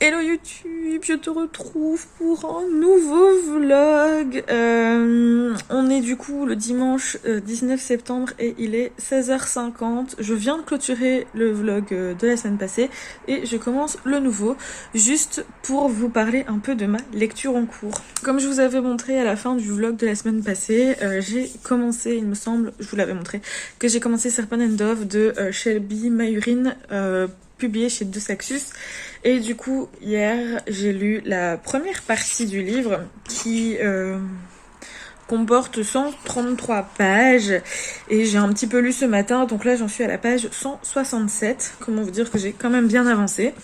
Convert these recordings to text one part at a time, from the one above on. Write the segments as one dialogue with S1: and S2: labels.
S1: Hello YouTube, je te retrouve pour un nouveau vlog. On est du coup le dimanche 19 septembre et il est 16h50. Je viens de clôturer le vlog de la semaine passée et je commence le nouveau juste pour vous parler un peu de ma lecture en cours. Comme je vous avais montré à la fin du vlog de la semaine passée, j'ai commencé, il me semble, je vous l'avais montré, que j'ai commencé Serpent and Dove de Shelby Mayurine, publié chez Deux Saxus. Et du coup, hier, j'ai lu la première partie du livre qui comporte 133 pages. Et j'ai un petit peu lu ce matin, donc là, j'en suis à la page 167. Comment vous dire que j'ai quand même bien avancé.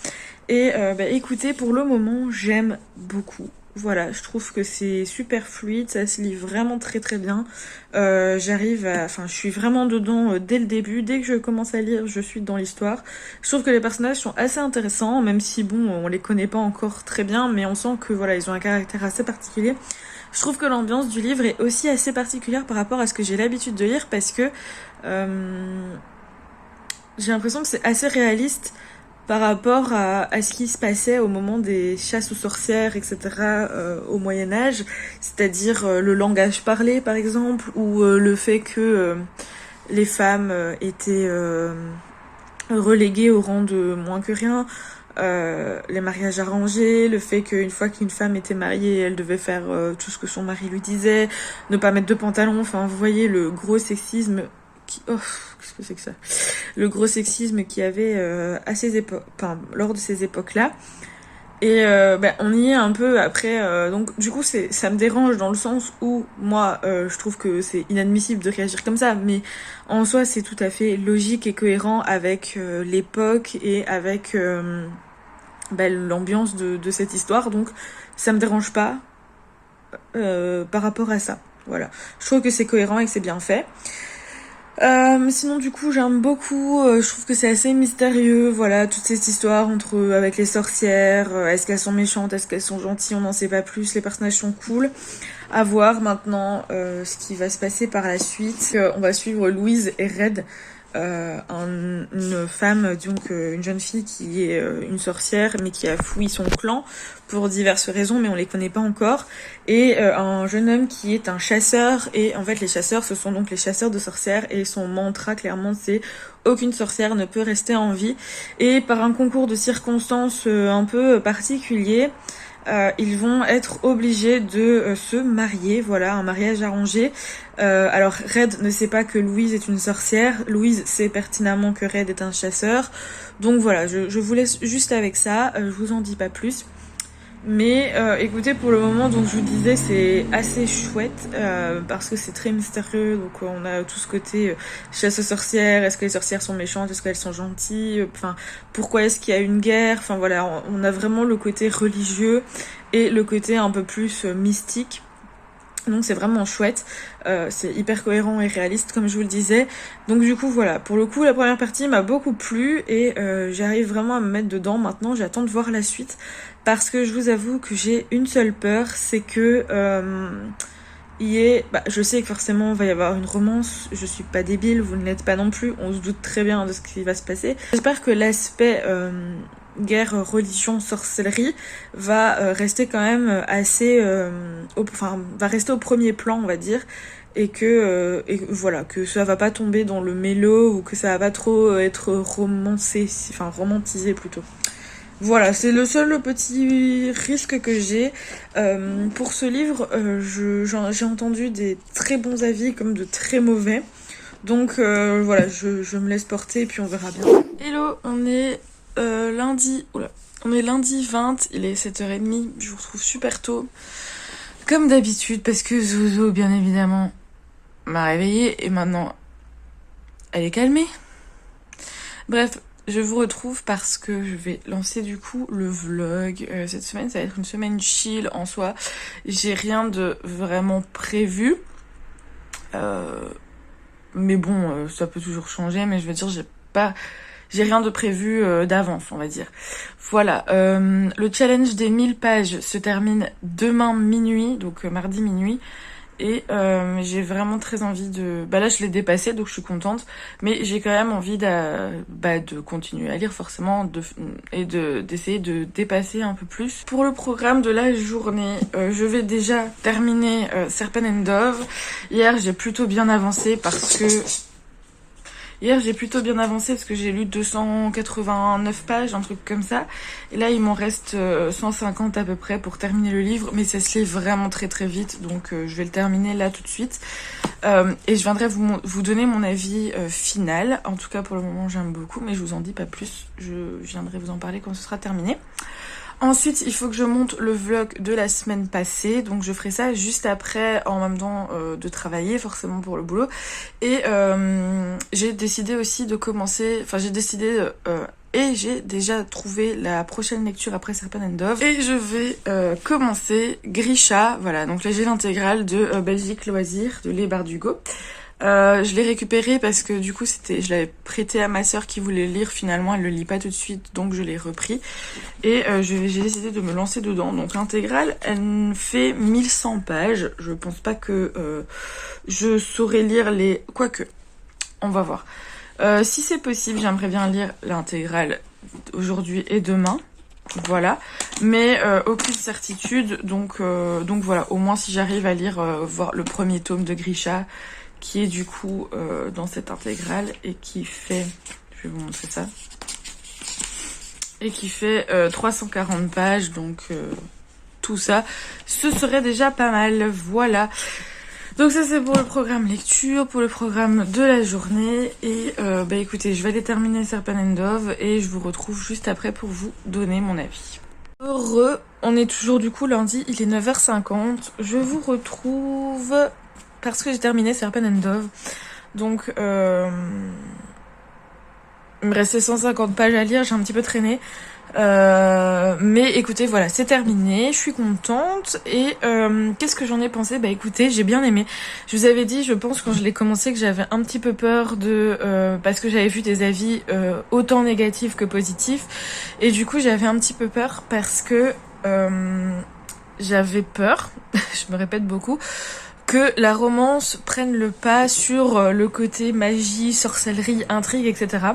S1: Et écoutez, pour le moment, j'aime beaucoup. Voilà, je trouve que c'est super fluide, ça se lit vraiment très très bien. Je suis vraiment dedans dès le début. Dès que je commence à lire, je suis dans l'histoire. Je trouve que les personnages sont assez intéressants, même si bon, on les connaît pas encore très bien, mais on sent que voilà, ils ont un caractère assez particulier. Je trouve que l'ambiance du livre est aussi assez particulière par rapport à ce que j'ai l'habitude de lire, parce que j'ai l'impression que c'est assez réaliste par rapport à ce qui se passait au moment des chasses aux sorcières, etc. Au Moyen-Âge, c'est-à-dire le langage parlé, par exemple, ou le fait que les femmes étaient reléguées au rang de moins que rien, les mariages arrangés, le fait qu'une fois qu'une femme était mariée, elle devait faire tout ce que son mari lui disait, ne pas mettre de pantalon, enfin, vous voyez le gros sexisme qu'est-ce que c'est que ça ? Le gros sexisme qu'il y avait à ces époques, enfin, lors de ces époques-là. Et on y est un peu après. Donc du coup, ça me dérange dans le sens où moi, je trouve que c'est inadmissible de réagir comme ça, mais en soi, c'est tout à fait logique et cohérent avec l'époque et avec l'ambiance de cette histoire. Donc ça me dérange pas par rapport à ça. Voilà, je trouve que c'est cohérent et que c'est bien fait. Sinon du coup j'aime beaucoup, je trouve que c'est assez mystérieux, voilà, toute cette histoire avec les sorcières, est-ce qu'elles sont méchantes, est-ce qu'elles sont gentilles, on n'en sait pas plus, les personnages sont cool. À voir maintenant ce qui va se passer par la suite. On va suivre Louise et Red, une femme, donc une jeune fille qui est une sorcière mais qui a fui son clan pour diverses raisons, mais on les connaît pas encore, et un jeune homme qui est un chasseur. Et en fait les chasseurs, ce sont donc les chasseurs de sorcières, et son mantra clairement c'est aucune sorcière ne peut rester en vie. Et par un concours de circonstances un peu particulier, ils vont être obligés de se marier, voilà, un mariage arrangé. Alors Red ne sait pas que Louise est une sorcière, Louise sait pertinemment que Red est un chasseur. Donc voilà, je vous laisse juste avec ça, je vous en dis pas plus. Mais écoutez, pour le moment, donc je vous disais, c'est assez chouette parce que c'est très mystérieux. Donc on a tout ce côté chasse aux sorcières. Est-ce que les sorcières sont méchantes? Est-ce qu'elles sont gentilles? Enfin, pourquoi est-ce qu'il y a une guerre? Enfin voilà, on a vraiment le côté religieux et le côté un peu plus mystique. Donc c'est vraiment chouette, c'est hyper cohérent et réaliste comme je vous le disais. Donc du coup voilà, pour le coup la première partie m'a beaucoup plu et j'arrive vraiment à me mettre dedans. Maintenant j'attends de voir la suite, parce que je vous avoue que j'ai une seule peur, c'est que je sais que forcément il va y avoir une romance, je suis pas débile, vous ne l'êtes pas non plus, on se doute très bien de ce qui va se passer. J'espère que l'aspect guerre, religion, sorcellerie va rester quand même assez va rester au premier plan, on va dire, et que voilà, que ça va pas tomber dans le mélo, ou que ça va pas trop être romantisé plutôt. Voilà, c'est le seul petit risque que j'ai pour ce livre. J'ai entendu des très bons avis comme de très mauvais, donc voilà, je me laisse porter et puis on verra bien. Hello, on est lundi 20, il est 7h30, je vous retrouve super tôt, comme d'habitude, parce que Zozo, bien évidemment, m'a réveillée et maintenant, elle est calmée. Bref, je vous retrouve parce que je vais lancer du coup le vlog. Cette semaine, ça va être une semaine chill en soi. J'ai rien de vraiment prévu. Mais bon, ça peut toujours changer, mais je veux dire, j'ai rien de prévu d'avance, on va dire. Voilà, le challenge des 1000 pages se termine demain minuit, donc mardi minuit. Et j'ai vraiment très envie de... Bah là je l'ai dépassé donc je suis contente, mais j'ai quand même envie de continuer à lire forcément et d'essayer de dépasser un peu plus. Pour le programme de la journée, je vais déjà terminer Serpent and Dove. Hier j'ai plutôt bien avancé parce que j'ai lu 289 pages, un truc comme ça. Et là, il m'en reste 150 à peu près pour terminer le livre. Mais ça se lit vraiment très très vite. Donc, je vais le terminer là tout de suite. Et je viendrai vous donner mon avis final. En tout cas, pour le moment, j'aime beaucoup. Mais je vous en dis pas plus. Je viendrai vous en parler quand ce sera terminé. Ensuite, il faut que je monte le vlog de la semaine passée, donc je ferai ça juste après, en même temps de travailler, forcément pour le boulot. Et j'ai décidé aussi de commencer, et j'ai déjà trouvé la prochaine lecture après Serpent and Dove. Et je vais commencer Grisha, voilà, donc j'ai l'intégrale de Belgique Loisirs de Leigh Bardugo. Je l'ai récupéré parce que du coup je l'avais prêté à ma sœur qui voulait le lire, finalement elle le lit pas tout de suite donc je l'ai repris et j'ai décidé de me lancer dedans. Donc l'intégrale elle fait 1100 pages, je pense pas que je saurais lire quoique, on va voir. Si c'est possible j'aimerais bien lire l'intégrale aujourd'hui et demain. Voilà, mais aucune certitude, donc voilà, au moins si j'arrive à lire voir le premier tome de Grisha qui est du coup dans cette intégrale et qui fait, je vais vous montrer ça, et qui fait 340 pages, donc tout ça, ce serait déjà pas mal, voilà. Donc ça c'est pour le programme lecture, pour le programme de la journée, et écoutez, je vais aller terminer Serpent and Dove et je vous retrouve juste après pour vous donner mon avis. Heureux, on est toujours du coup lundi, il est 9h50, je vous retrouve... parce que j'ai terminé Serpent and Dove. Donc, il me restait 150 pages à lire, j'ai un petit peu traîné. Mais écoutez, voilà, c'est terminé, je suis contente. Et qu'est-ce que j'en ai pensé ? Bah écoutez, j'ai bien aimé. Je vous avais dit, je pense, quand je l'ai commencé, que j'avais un petit peu peur parce que j'avais vu des avis autant négatifs que positifs. Et du coup, j'avais un petit peu peur parce que j'avais peur, je me répète beaucoup, que la romance prenne le pas sur le côté magie, sorcellerie, intrigue, etc.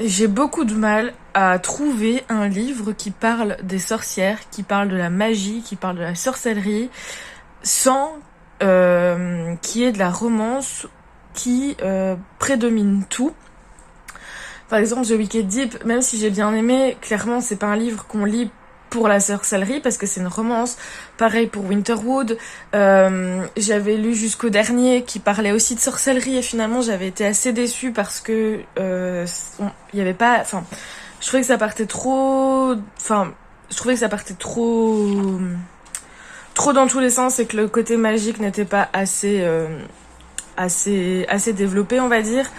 S1: J'ai beaucoup de mal à trouver un livre qui parle des sorcières, qui parle de la magie, qui parle de la sorcellerie, sans qu'il y ait de la romance qui prédomine tout. Par exemple, The Wicked Deep, même si j'ai bien aimé, clairement c'est pas un livre qu'on lit pour la sorcellerie parce que c'est une romance. Pareil pour Winterwood, j'avais lu jusqu'au dernier qui parlait aussi de sorcellerie et finalement j'avais été assez déçue parce que il y avait pas, enfin je trouvais que ça partait trop dans tous les sens et que le côté magique n'était pas assez développé, on va dire.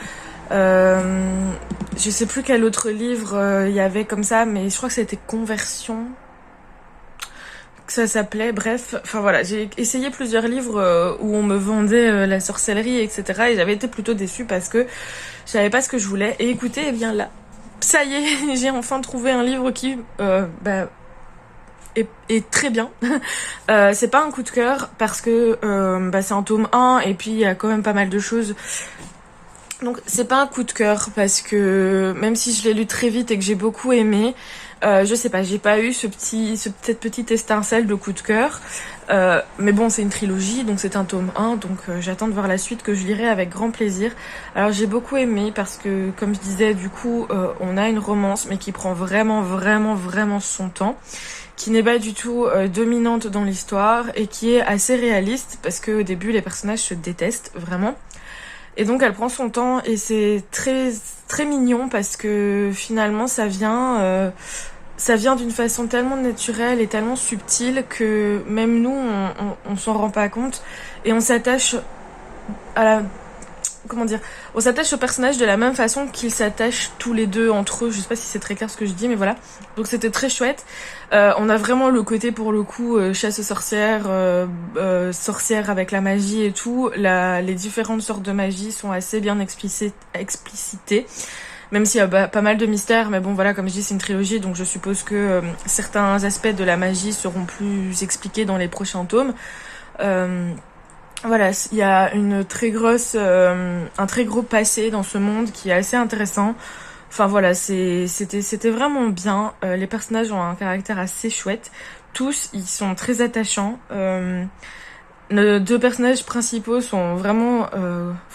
S1: Je sais plus quel autre livre il y avait comme ça, mais je crois que c'était Conversion que ça s'appelait, bref, enfin voilà, j'ai essayé plusieurs livres où on me vendait la sorcellerie, etc. Et j'avais été plutôt déçue parce que je savais pas ce que je voulais. Et écoutez, eh bien là, ça y est, j'ai enfin trouvé un livre qui est très bien. C'est pas un coup de cœur parce que c'est un tome 1 et puis il y a quand même pas mal de choses. Donc c'est pas un coup de cœur parce que même si je l'ai lu très vite et que j'ai beaucoup aimé, je sais pas, j'ai pas eu cette petite étincelle de coup de cœur. Mais bon, c'est une trilogie, donc c'est un tome 1, donc j'attends de voir la suite que je lirai avec grand plaisir. Alors j'ai beaucoup aimé parce que, comme je disais, du coup, on a une romance, mais qui prend vraiment, vraiment, vraiment son temps, qui n'est pas du tout dominante dans l'histoire et qui est assez réaliste parce que au début, les personnages se détestent vraiment. Et donc elle prend son temps et c'est très très mignon parce que finalement ça vient d'une façon tellement naturelle et tellement subtile que même nous on s'en rend pas compte et on s'attache on s'attache aux personnages de la même façon qu'ils s'attachent tous les deux entre eux. Je sais pas si c'est très clair ce que je dis, mais voilà. Donc c'était très chouette. On a vraiment le côté, pour le coup, chasse aux sorcières, sorcières avec la magie et tout. Les différentes sortes de magie sont assez bien explicitées. Même s'il y a pas mal de mystères, mais bon voilà, comme je dis, c'est une trilogie, donc je suppose que certains aspects de la magie seront plus expliqués dans les prochains tomes. Voilà, il y a une très grosse, un très gros passé dans ce monde qui est assez intéressant. Enfin voilà, c'était vraiment bien. Les personnages ont un caractère assez chouette. Tous, ils sont très attachants. Nos deux personnages principaux sont vraiment,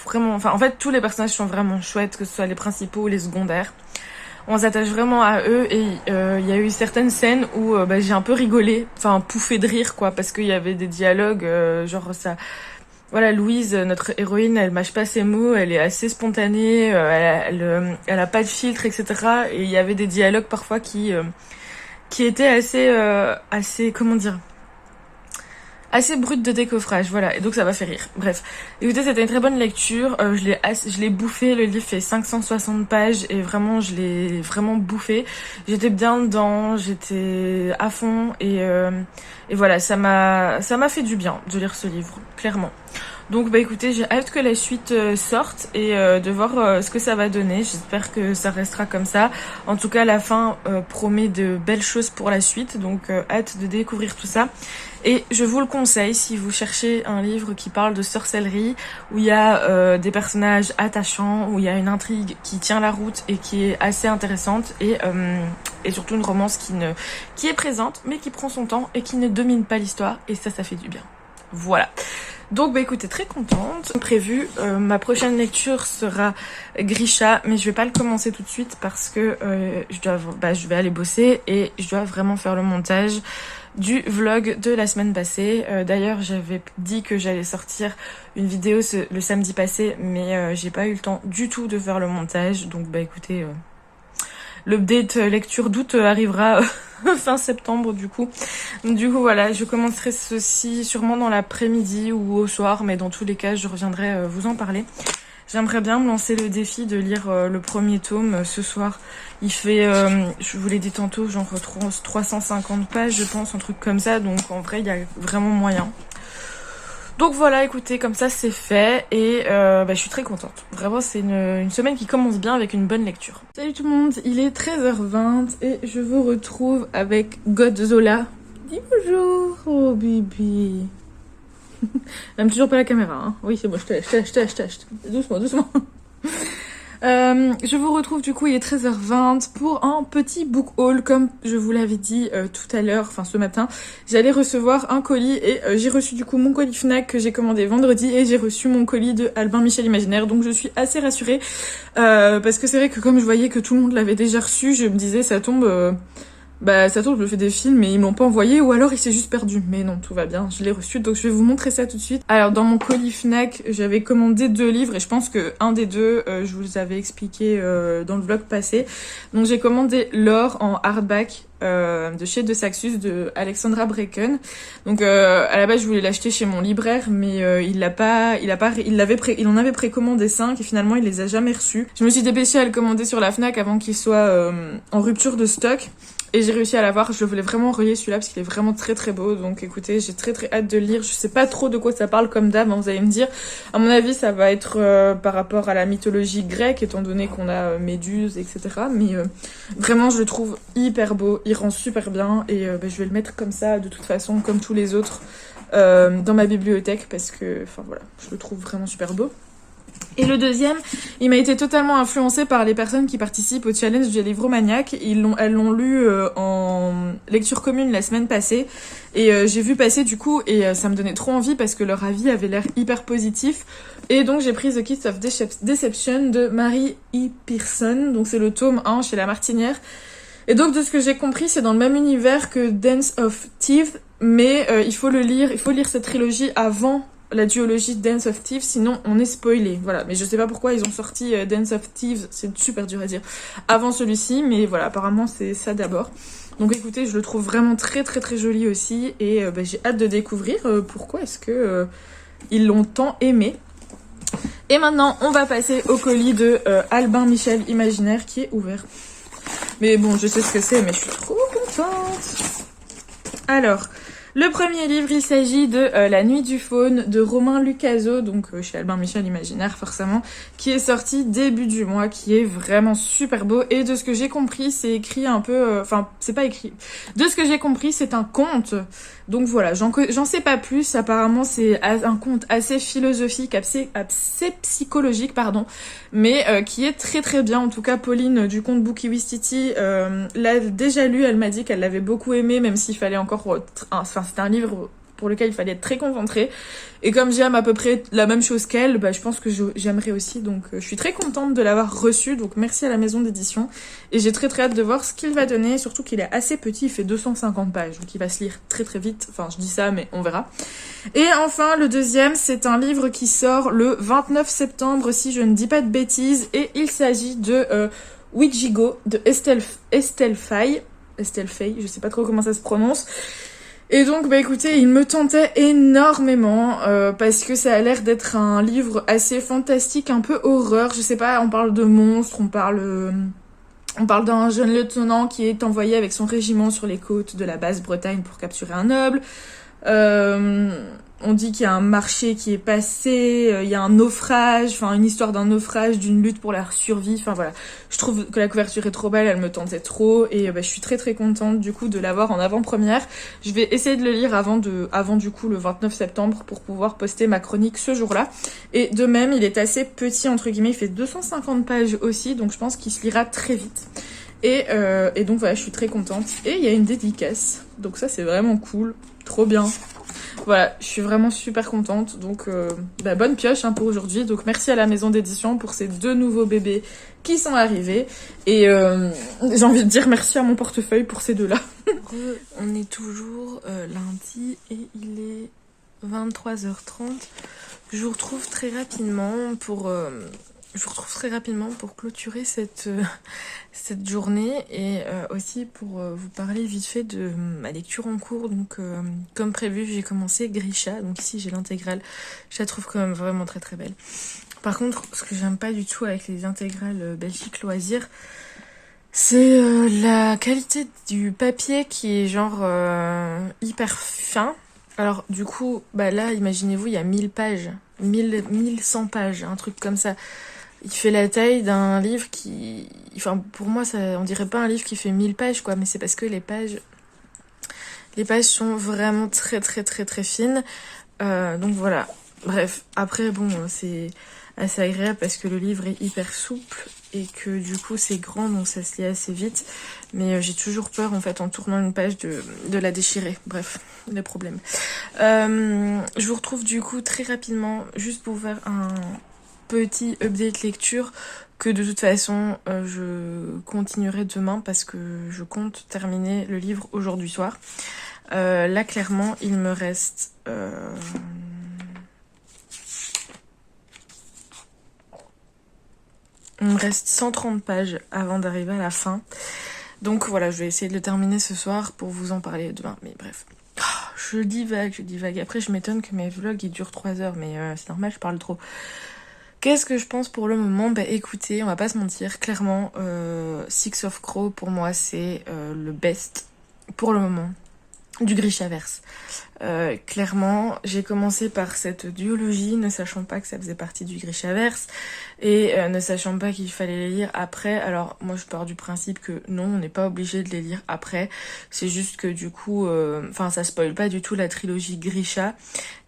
S1: enfin en fait tous les personnages sont vraiment chouettes, que ce soit les principaux ou les secondaires. On s'attache vraiment à eux et il y a eu certaines scènes où j'ai un peu rigolé, enfin pouffé de rire quoi, parce qu'il y avait des dialogues genre ça. Voilà, Louise, notre héroïne, elle mâche pas ses mots, elle est assez spontanée, elle a pas de filtre, etc. Et il y avait des dialogues parfois qui étaient assez, comment dire, assez brutes de décoffrage, voilà. Et donc ça m'a fait rire. Bref, écoutez, c'était une très bonne lecture. Je l'ai bouffé. Le livre fait 560 pages et vraiment, je l'ai vraiment bouffé. J'étais bien dedans, j'étais à fond et voilà, ça m'a fait du bien de lire ce livre, clairement. Donc écoutez, j'ai hâte que la suite sorte et de voir ce que ça va donner. J'espère que ça restera comme ça. En tout cas, la fin promet de belles choses pour la suite, donc hâte de découvrir tout ça. Et je vous le conseille si vous cherchez un livre qui parle de sorcellerie, où il y a des personnages attachants, où il y a une intrigue qui tient la route et qui est assez intéressante, et surtout une romance qui est présente, mais qui prend son temps et qui ne domine pas l'histoire, et ça fait du bien. Voilà. Donc écoutez, très contente. Prévu, ma prochaine lecture sera Grisha, mais je vais pas le commencer tout de suite parce que je vais aller bosser et je dois vraiment faire le montage du vlog de la semaine passée. D'ailleurs, j'avais dit que j'allais sortir une vidéo le samedi passé, mais j'ai pas eu le temps du tout de faire le montage. Donc écoutez, l'update lecture d'août arrivera fin septembre du coup. Du coup voilà, je commencerai ceci sûrement dans l'après-midi ou au soir, mais dans tous les cas je reviendrai vous en parler. J'aimerais bien me lancer le défi de lire le premier tome ce soir. Il fait, je vous l'ai dit tantôt, genre 350 pages je pense, un truc comme ça, donc en vrai il y a vraiment moyen. Donc voilà, écoutez, comme ça c'est fait et je suis très contente. Vraiment, c'est une semaine qui commence bien avec une bonne lecture. Salut tout le monde, il est 13h20 et je vous retrouve avec Godzilla. Dis bonjour, oh bibi. J'aime toujours pas la caméra, hein. Oui, c'est bon, je te lâche. Doucement. Je vous retrouve du coup, il est 13h20 pour un petit book haul. Comme je vous l'avais dit tout à l'heure, enfin ce matin, j'allais recevoir un colis et j'ai reçu du coup mon colis Fnac que j'ai commandé vendredi et j'ai reçu mon colis de Albin Michel Imaginaire, donc je suis assez rassurée parce que c'est vrai que comme je voyais que tout le monde l'avait déjà reçu, je me disais ça tombe, je me fais des films mais ils me l'ont pas envoyé ou alors il s'est juste perdu. Mais non, tout va bien, je l'ai reçu, donc je vais vous montrer ça tout de suite. Alors dans mon colis Fnac, j'avais commandé 2 livres et je pense que un des deux, je vous avais expliqué dans le vlog passé. Donc j'ai commandé L'or en hardback de chez De Saxus de Alexandra Bracken. Donc à la base je voulais l'acheter chez mon libraire, mais il en avait précommandé 5 et finalement il les a jamais reçus. Je me suis dépêchée à le commander sur la Fnac avant qu'il soit en rupture de stock. Et j'ai réussi à l'avoir, je voulais vraiment relier celui-là parce qu'il est vraiment très très beau. Donc écoutez, j'ai très hâte de lire. Je sais pas trop de quoi ça parle comme d'hab, hein, vous allez me dire. À mon avis, ça va être par rapport à la mythologie grecque, étant donné qu'on a Méduse, etc. Mais vraiment, je le trouve hyper beau, il rend super bien. Et je vais le mettre comme ça, de toute façon, comme tous les autres, dans ma bibliothèque. Parce que, enfin voilà, je le trouve vraiment super beau. Et le deuxième, il m'a été totalement influencé par les personnes qui participent au challenge du Livromaniac. Elles l'ont lu en lecture commune la semaine passée. Et j'ai vu passer du coup, et ça me donnait trop envie parce que leur avis avait l'air hyper positif. Et donc j'ai pris The Kiss of Deception de Mary E. Pearson. Donc c'est le tome 1 chez La Martinière. Et donc de ce que j'ai compris, c'est dans le même univers que Dance of Thieves. Mais il faut lire cette trilogie avant la duologie Dance of Thieves, sinon on est spoilé. Voilà, mais je sais pas pourquoi ils ont sorti Dance of Thieves, c'est super dur à dire, avant celui-ci, mais voilà, apparemment c'est ça d'abord. Donc écoutez, je le trouve vraiment très joli aussi, et j'ai hâte de découvrir pourquoi est-ce que ils l'ont tant aimé. Et maintenant, on va passer au colis de Albin Michel Imaginaire qui est ouvert. Mais bon, je sais ce que c'est, mais je suis trop contente. Alors, Le premier livre, il s'agit de La Nuit du Faune de Romain Lucazzo, donc chez Albin Michel Imaginaire forcément, qui est sorti début du mois, qui est vraiment super beau. Et de ce que j'ai compris, c'est écrit un peu... Enfin, c'est pas écrit. De ce que j'ai compris, c'est un conte. Donc voilà, j'en sais pas plus. Apparemment, c'est un conte assez philosophique, assez psychologique, pardon, mais qui est très très bien. En tout cas, Pauline du conte Bookie Wistiti l'a déjà lu. Elle m'a dit qu'elle l'avait beaucoup aimé, même s'il fallait encore... Enfin, c'était un livre pour lequel il fallait être très concentré. Et comme j'aime à peu près la même chose qu'elle, bah, je pense que j'aimerais aussi. Donc je suis très contente de l'avoir reçu. Donc merci à la maison d'édition. Et j'ai très très hâte de voir ce qu'il va donner. Surtout qu'il est assez petit, il fait 250 pages. Donc il va se lire très très vite. Enfin je dis ça, mais on verra. Et enfin le deuxième, c'est un livre qui sort le 29 septembre, si je ne dis pas de bêtises. Et il s'agit de Ouijigo de Estelle Faye. Estelle Faye, je sais pas trop comment ça se prononce. Et donc, bah écoutez, il me tentait énormément parce que ça a l'air d'être un livre assez fantastique, un peu horreur. Je sais pas, on parle de monstres, on parle d'un jeune lieutenant qui est envoyé avec son régiment sur les côtes de la Basse-Bretagne pour capturer un noble. On dit qu'il y a un marché qui est passé, il y a un naufrage, enfin une histoire d'un naufrage, d'une lutte pour la survie, enfin voilà. Je trouve que la couverture est trop belle, elle me tentait trop et bah, je suis très très contente du coup de l'avoir en avant-première. Je vais essayer de le lire avant du coup le 29 septembre pour pouvoir poster ma chronique ce jour-là. Et de même, il est assez petit entre guillemets, il fait 250 pages aussi, donc je pense qu'il se lira très vite. Et donc voilà, je suis très contente. Et il y a une dédicace, donc ça c'est vraiment cool, trop bien. Voilà, je suis vraiment super contente. Donc, bah, bonne pioche hein, pour aujourd'hui. Donc, merci à la maison d'édition pour ces 2 nouveaux bébés qui sont arrivés. Et j'ai envie de dire merci à mon portefeuille pour ces 2-là.
S2: On est toujours lundi et il est 23h30. Je vous retrouve très rapidement pour clôturer cette journée et aussi pour vous parler vite fait de ma lecture en cours. Donc comme prévu, j'ai commencé Grisha, donc ici j'ai l'intégrale. Je la trouve quand même vraiment très très belle. Par contre, ce que j'aime pas du tout avec les intégrales Belgique Loisirs, c'est la qualité du papier qui est genre hyper fin. Alors du coup, bah là, imaginez-vous, il y a 1000 pages, 1100 pages, un truc comme ça. Il fait la taille d'un livre qui... Enfin, pour moi, ça, on dirait pas un livre qui fait 1000 pages, quoi, mais c'est parce que les pages sont vraiment très, très, très, très fines. Donc voilà. Bref, après, bon, c'est assez agréable parce que le livre est hyper souple et que du coup, c'est grand, donc ça se lit assez vite. Mais j'ai toujours peur, en fait, en tournant une page de la déchirer. Bref, les problèmes. Je vous retrouve du coup très rapidement, juste pour faire un petit update lecture que de toute façon je continuerai demain parce que je compte terminer le livre aujourd'hui soir. Là clairement il me reste 130 pages avant d'arriver à la fin. Donc voilà, je vais essayer de le terminer ce soir pour vous en parler demain. Mais bref, je divague. Après je m'étonne que mes vlogs ils durent 3 heures, mais c'est normal, je parle trop. Qu'est-ce que je pense pour le moment? Bah écoutez, on va pas se mentir, clairement, Six of Crow pour moi c'est le best pour le moment du Grishaverse. Clairement, j'ai commencé par cette duologie, ne sachant pas que ça faisait partie du Grishaverse et ne sachant pas qu'il fallait les lire après. Alors moi je pars du principe que non, on n'est pas obligé de les lire après. C'est juste que du coup, enfin ça spoil pas du tout la trilogie Grisha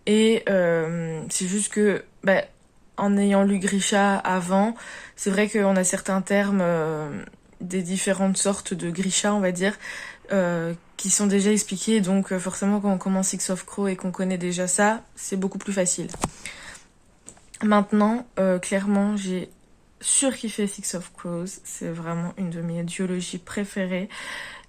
S2: et c'est juste que bah en ayant lu Grisha avant, c'est vrai qu'on a certains termes des différentes sortes de Grisha, on va dire, qui sont déjà expliqués. Donc forcément, quand on commence Six of Crow et qu'on connaît déjà ça, c'est beaucoup plus facile. Maintenant, clairement, j'ai surkiffé Six of Crows. C'est vraiment une de mes duologies préférées.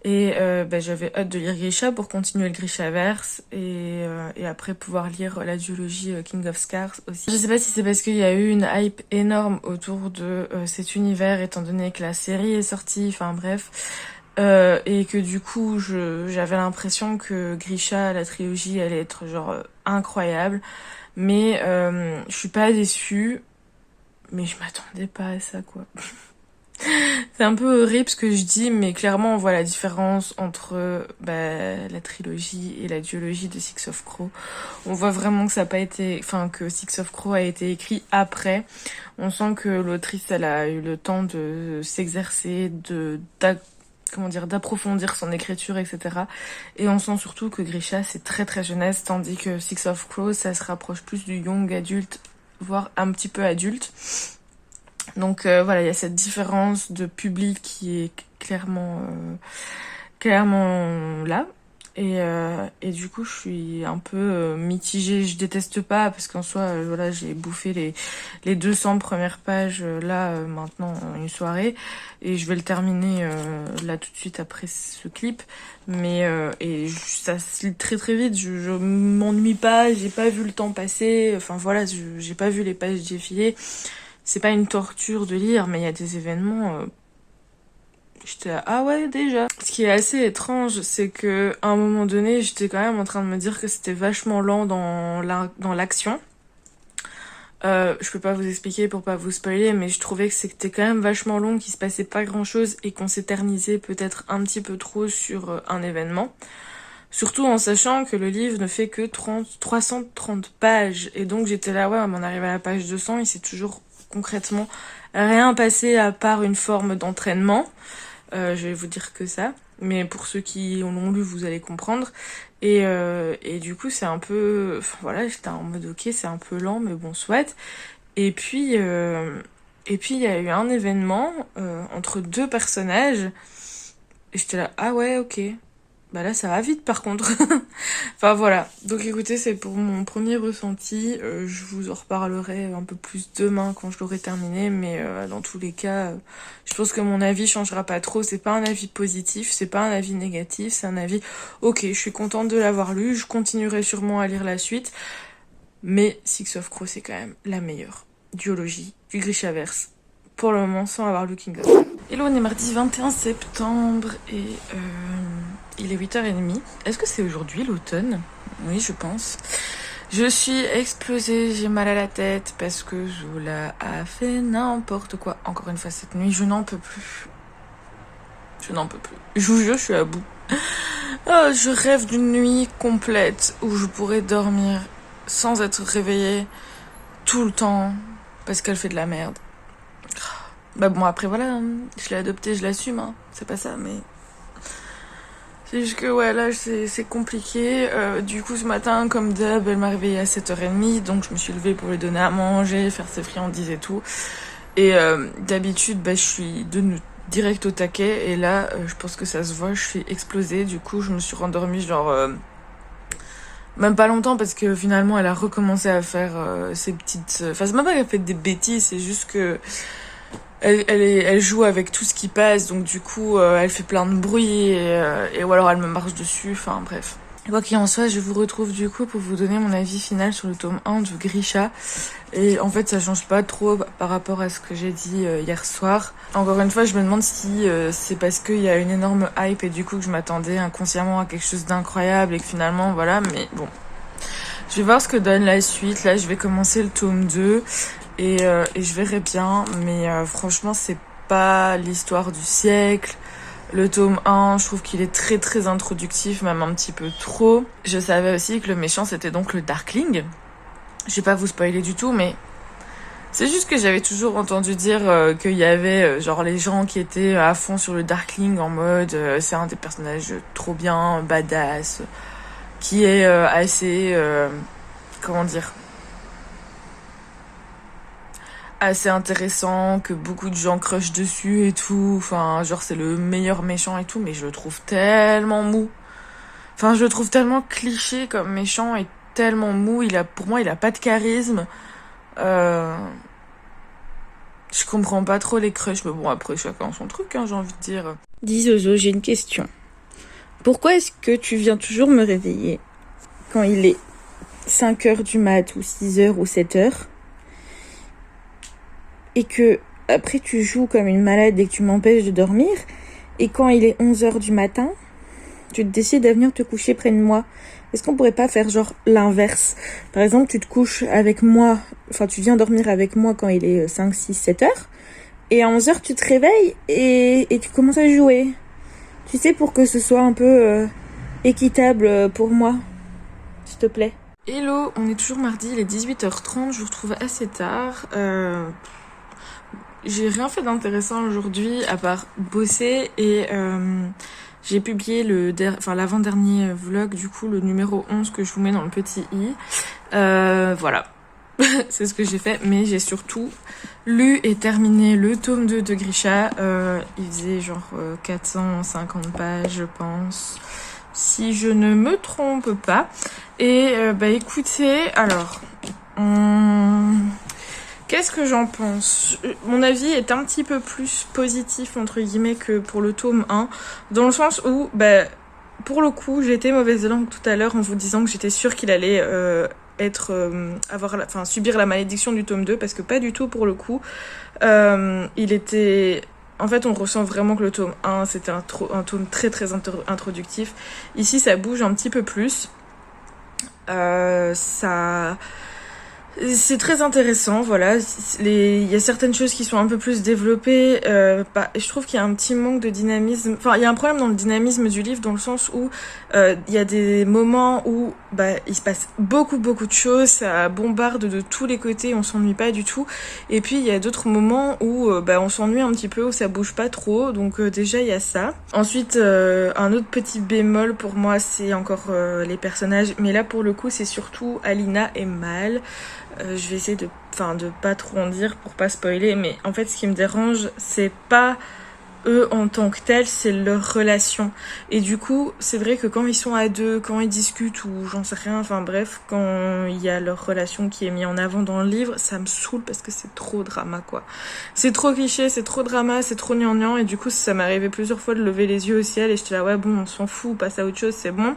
S2: Et j'avais hâte de lire Grisha pour continuer le Grishaverse et après pouvoir lire la duologie King of Scars aussi. Je sais pas si c'est parce qu'il y a eu une hype énorme autour de cet univers étant donné que la série est sortie, enfin bref. Et que du coup j'avais l'impression que Grisha, la trilogie, allait être genre incroyable. Mais je suis pas déçue. Mais je m'attendais pas à ça quoi. C'est un peu horrible ce que je dis, mais clairement on voit la différence entre la trilogie et la duologie de Six of Crow. On voit vraiment que ça a pas été, enfin que Six of Crow a été écrit après. On sent que l'autrice elle a eu le temps de s'exercer, d'approfondir son écriture, etc. Et on sent surtout que Grisha c'est très très jeunesse, tandis que Six of Crows ça se rapproche plus du young adulte, voire un petit peu adulte. Donc voilà, il y a cette différence de public qui est clairement là. Et du coup, je suis un peu mitigée. Je déteste pas parce qu'en soi, voilà, j'ai bouffé les 200 premières pages maintenant en une soirée et je vais le terminer là tout de suite après ce clip. Mais ça se lit très très vite. Je m'ennuie pas. J'ai pas vu le temps passer. Enfin voilà, j'ai pas vu les pages défiler. C'est pas une torture de lire, mais il y a des événements. J'étais là, ah ouais, déjà. Ce qui est assez étrange, c'est que à un moment donné, j'étais quand même en train de me dire que c'était vachement lent dans l'action. Je peux pas vous expliquer pour pas vous spoiler, mais je trouvais que c'était quand même vachement long, qu'il se passait pas grand chose et qu'on s'éternisait peut-être un petit peu trop sur un événement. Surtout en sachant que le livre ne fait que 330 pages. Et donc j'étais là, ouais, on arrive à la page 200 et c'est toujours concrètement rien passé à part une forme d'entraînement. Je vais vous dire que ça. Mais pour ceux qui l'ont lu, vous allez comprendre. Et du coup, c'est un peu... Enfin, voilà, j'étais en mode, ok, c'est un peu lent, mais bon, soit. Et puis, il y a eu un événement entre deux personnages. Et j'étais là, ah ouais, ok. Bah là, ça va vite, par contre. Enfin, voilà. Donc, écoutez, c'est pour mon premier ressenti. Je vous en reparlerai un peu plus demain quand je l'aurai terminé. Mais dans tous les cas, je pense que mon avis changera pas trop. C'est pas un avis positif, c'est pas un avis négatif. C'est un avis, ok, je suis contente de l'avoir lu. Je continuerai sûrement à lire la suite. Mais Six of Crows, c'est quand même la meilleure duologie du Grishaverse. Pour le moment, sans avoir lu King of. Hello, on est mardi 21 septembre et il est 8h30. Est-ce que c'est aujourd'hui l'automne? Oui, je pense. Je suis explosée, j'ai mal à la tête parce que Zola a fait n'importe quoi. Encore une fois cette nuit, je n'en peux plus. Je n'en peux plus. Je vous jure, je suis à bout. Oh, je rêve d'une nuit complète où je pourrais dormir sans être réveillée tout le temps parce qu'elle fait de la merde. Bah bon, après voilà, je l'ai adoptée, je l'assume, hein. C'est pas ça, mais... C'est juste que ouais, là c'est compliqué. Du coup ce matin, comme d'hab, elle m'a réveillée à 7h30, donc je me suis levée pour lui donner à manger, faire ses friandises et tout. Et d'habitude, je suis direct au taquet, et là, je pense que ça se voit, je suis explosée. Du coup, je me suis rendormie même pas longtemps, parce que finalement, elle a recommencé à faire ses petites... Enfin, c'est même pas qu'elle fait des bêtises, c'est juste que... Elle joue avec tout ce qui passe, donc du coup elle fait plein de bruit ou alors elle me marche dessus, enfin bref. Quoi qu'il en soit, je vous retrouve du coup pour vous donner mon avis final sur le tome 1 du Grisha. Et en fait ça change pas trop par rapport à ce que j'ai dit hier soir. Encore une fois, je me demande si c'est parce qu'il y a une énorme hype et du coup que je m'attendais inconsciemment à quelque chose d'incroyable et que finalement voilà, mais bon. Je vais voir ce que donne la suite. Là je vais commencer le tome 2. Et je verrai bien, mais franchement c'est pas l'histoire du siècle. Le tome 1, je trouve qu'il est très très introductif, même un petit peu trop. Je savais aussi que le méchant c'était donc le Darkling. Je vais pas vous spoiler du tout, mais c'est juste que j'avais toujours entendu dire qu'il y avait les gens qui étaient à fond sur le Darkling en mode c'est un des personnages trop bien, badass, qui est assez... comment dire, assez intéressant, que beaucoup de gens crushent dessus et tout, enfin c'est le meilleur méchant et tout, mais je le trouve tellement mou. Enfin je le trouve tellement cliché comme méchant et tellement mou, pour moi il a pas de charisme. Je comprends pas trop les crushs, mais bon après chacun son truc, hein, j'ai envie de dire.
S1: Dis Zozo, j'ai une question. Pourquoi est-ce que tu viens toujours me réveiller quand il est 5h du mat ou 6h ou 7h et que après tu joues comme une malade et que tu m'empêches de dormir, et quand il est 11h du matin, tu décides de venir te coucher près de moi? Est-ce qu'on pourrait pas faire l'inverse? Par exemple, tu te couches avec moi, enfin tu viens dormir avec moi quand il est 5, 6, 7h, Et à 11h, tu te réveilles et tu commences à jouer. Tu sais, pour que ce soit un peu équitable pour moi. S'il te plaît.
S2: Hello, on est toujours mardi, il est 18h30, je vous retrouve assez tard. J'ai rien fait d'intéressant aujourd'hui à part bosser et j'ai publié l'avant-dernier vlog, du coup le numéro 11 que je vous mets dans le petit i. Voilà, c'est ce que j'ai fait, mais j'ai surtout lu et terminé le tome 2 de Grisha. Il faisait genre 450 pages je pense, si je ne me trompe pas. Et écoutez, alors... Qu'est-ce que j'en pense? Mon avis est un petit peu plus positif, entre guillemets, que pour le tome 1, dans le sens où, pour le coup, j'ai été mauvaise langue tout à l'heure en vous disant que j'étais sûre qu'il allait subir la malédiction du tome 2, parce que pas du tout pour le coup. Il était... En fait, on ressent vraiment que le tome 1, c'était un tome très très introductif. Ici, ça bouge un petit peu plus. C'est très intéressant, voilà. Il y a certaines choses qui sont un peu plus développées. Je trouve qu'il y a un petit manque de dynamisme. Enfin, il y a un problème dans le dynamisme du livre, dans le sens où il y a des moments où il se passe beaucoup de choses, ça bombarde de tous les côtés, on s'ennuie pas du tout. Et puis il y a d'autres moments où on s'ennuie un petit peu, où ça bouge pas trop. Donc déjà il y a ça. Ensuite, un autre petit bémol pour moi, c'est encore les personnages. Mais là pour le coup, c'est surtout Alina et Mal. Je vais essayer de pas trop en dire pour pas spoiler, mais en fait ce qui me dérange, c'est pas eux en tant que tels, c'est leur relation. Et du coup, c'est vrai que quand ils sont à deux, quand ils discutent ou j'en sais rien, enfin bref, quand il y a leur relation qui est mise en avant dans le livre, ça me saoule parce que c'est trop drama quoi. C'est trop cliché, c'est trop drama, c'est trop gnangnan, et du coup ça m'est arrivé plusieurs fois de lever les yeux au ciel et j'étais là ouais bon on s'en fout, on passe à autre chose, c'est bon.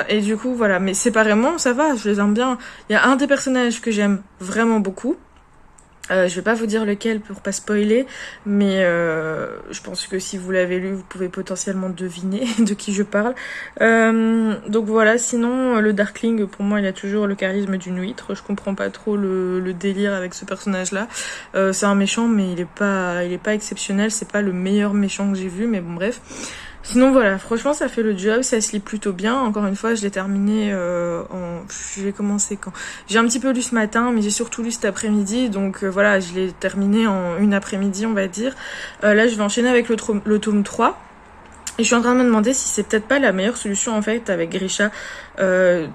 S2: Et du coup voilà, mais séparément ça va, je les aime bien. Il y a un des personnages que j'aime vraiment beaucoup. Je vais pas vous dire lequel pour pas spoiler, mais je pense que si vous l'avez lu, vous pouvez potentiellement deviner de qui je parle. Donc voilà, sinon le Darkling, pour moi il a toujours le charisme d'une huître. Je comprends pas trop le délire avec ce personnage-là. C'est un méchant, mais il est pas exceptionnel. C'est pas le meilleur méchant que j'ai vu, mais bon bref. Sinon voilà, franchement ça fait le job, ça se lit plutôt bien. Encore une fois, je l'ai terminé je l'ai commencé quand? J'ai un petit peu lu ce matin, mais j'ai surtout lu cet après-midi, donc voilà, je l'ai terminé en une après-midi on va dire. Là je vais enchaîner avec le tome 3. Et je suis en train de me demander si c'est peut-être pas la meilleure solution en fait avec Grisha, de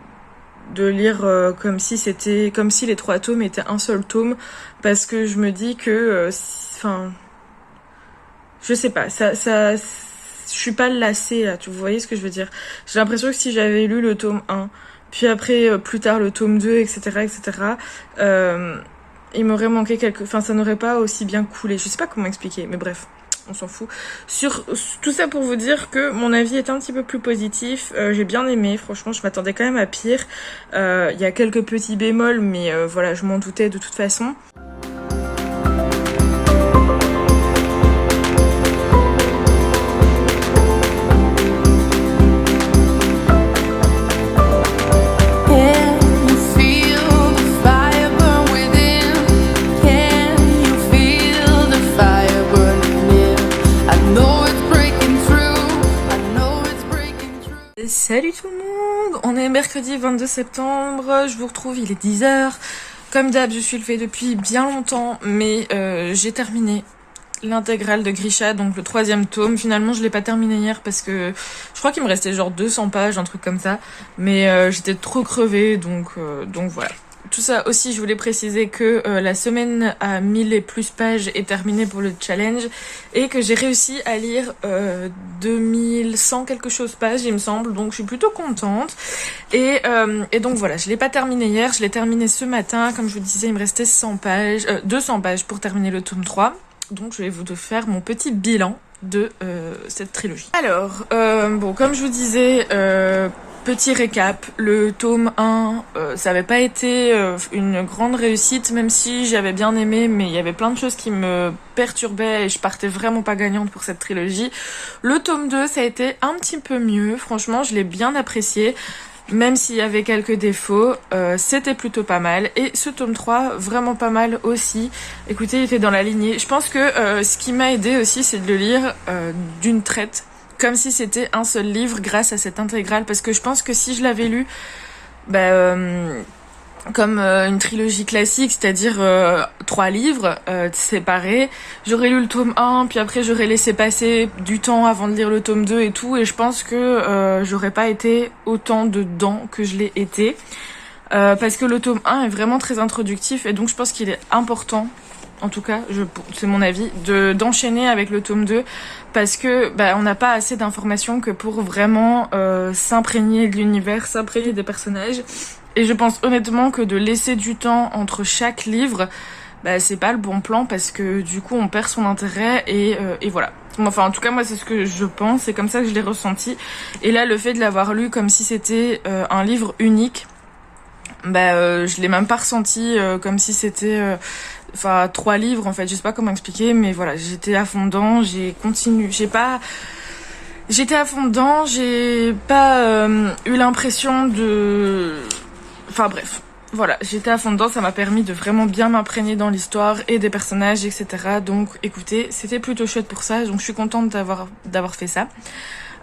S2: lire comme si les 3 tomes étaient un seul tome, parce que je me dis que je sais pas, je suis pas lassée là, vous voyez ce que je veux dire. J'ai l'impression que si j'avais lu le tome 1, puis après plus tard le tome 2, etc. Il m'aurait manqué ça n'aurait pas aussi bien coulé. Je sais pas comment expliquer, mais bref, on s'en fout. Sur tout ça pour vous dire que mon avis est un petit peu plus positif. J'ai bien aimé, franchement, je m'attendais quand même à pire. Il y a quelques petits bémols, mais voilà, je m'en doutais de toute façon. Salut tout le monde, on est mercredi 22 septembre, je vous retrouve, il est 10h. Comme d'hab, je suis levée depuis bien longtemps, mais j'ai terminé l'intégrale de Grisha, donc le 3e tome. Finalement, je l'ai pas terminé hier parce que je crois qu'il me restait genre 200 pages, un truc comme ça. Mais j'étais trop crevée, donc voilà. Tout ça aussi, je voulais préciser que la semaine à 1000 et plus pages est terminée pour le challenge et que j'ai réussi à lire 2100 quelque chose pages, il me semble, donc je suis plutôt contente. Et donc voilà, je l'ai pas terminé hier, je l'ai terminé ce matin. Comme je vous disais, il me restait 200 pages pour terminer le tome 3. Donc je vais vous faire mon petit bilan de cette trilogie. Alors, comme je vous disais... Petit récap, le tome 1, ça avait pas été une grande réussite, même si j'avais bien aimé, mais il y avait plein de choses qui me perturbaient et je partais vraiment pas gagnante pour cette trilogie. Le tome 2, ça a été un petit peu mieux, franchement, je l'ai bien apprécié. même s'il y avait quelques défauts, c'était plutôt pas mal. Et ce tome 3, vraiment pas mal aussi. Écoutez, il était dans la lignée. Je pense que ce qui m'a aidé aussi, c'est de le lire d'une traite, comme si c'était un seul livre grâce à cette intégrale. Parce que je pense que si je l'avais lu comme une trilogie classique, c'est-à-dire 3 livres séparés, j'aurais lu le tome 1, puis après j'aurais laissé passer du temps avant de lire le tome 2 et tout, et je pense que j'aurais pas été autant dedans que je l'ai été, parce que le tome 1 est vraiment très introductif, et donc je pense qu'il est important, en tout cas c'est mon avis, d'enchaîner avec le tome 2, parce que on n'a pas assez d'informations que pour vraiment s'imprégner de l'univers, s'imprégner des personnages. Et je pense honnêtement que de laisser du temps entre chaque livre, c'est pas le bon plan, parce que du coup on perd son intérêt et voilà. Enfin, en tout cas moi c'est ce que je pense, c'est comme ça que je l'ai ressenti. Et là, le fait de l'avoir lu comme si c'était un livre unique, je l'ai même pas ressenti comme si c'était 3 livres en fait. Je sais pas comment expliquer, mais voilà, j'étais à fond dedans, j'étais à fond dedans, j'ai pas eu l'impression de... Enfin bref, voilà, j'étais à fond dedans, ça m'a permis de vraiment bien m'imprégner dans l'histoire et des personnages, etc. Donc écoutez, c'était plutôt chouette pour ça, donc je suis contente d'avoir fait ça.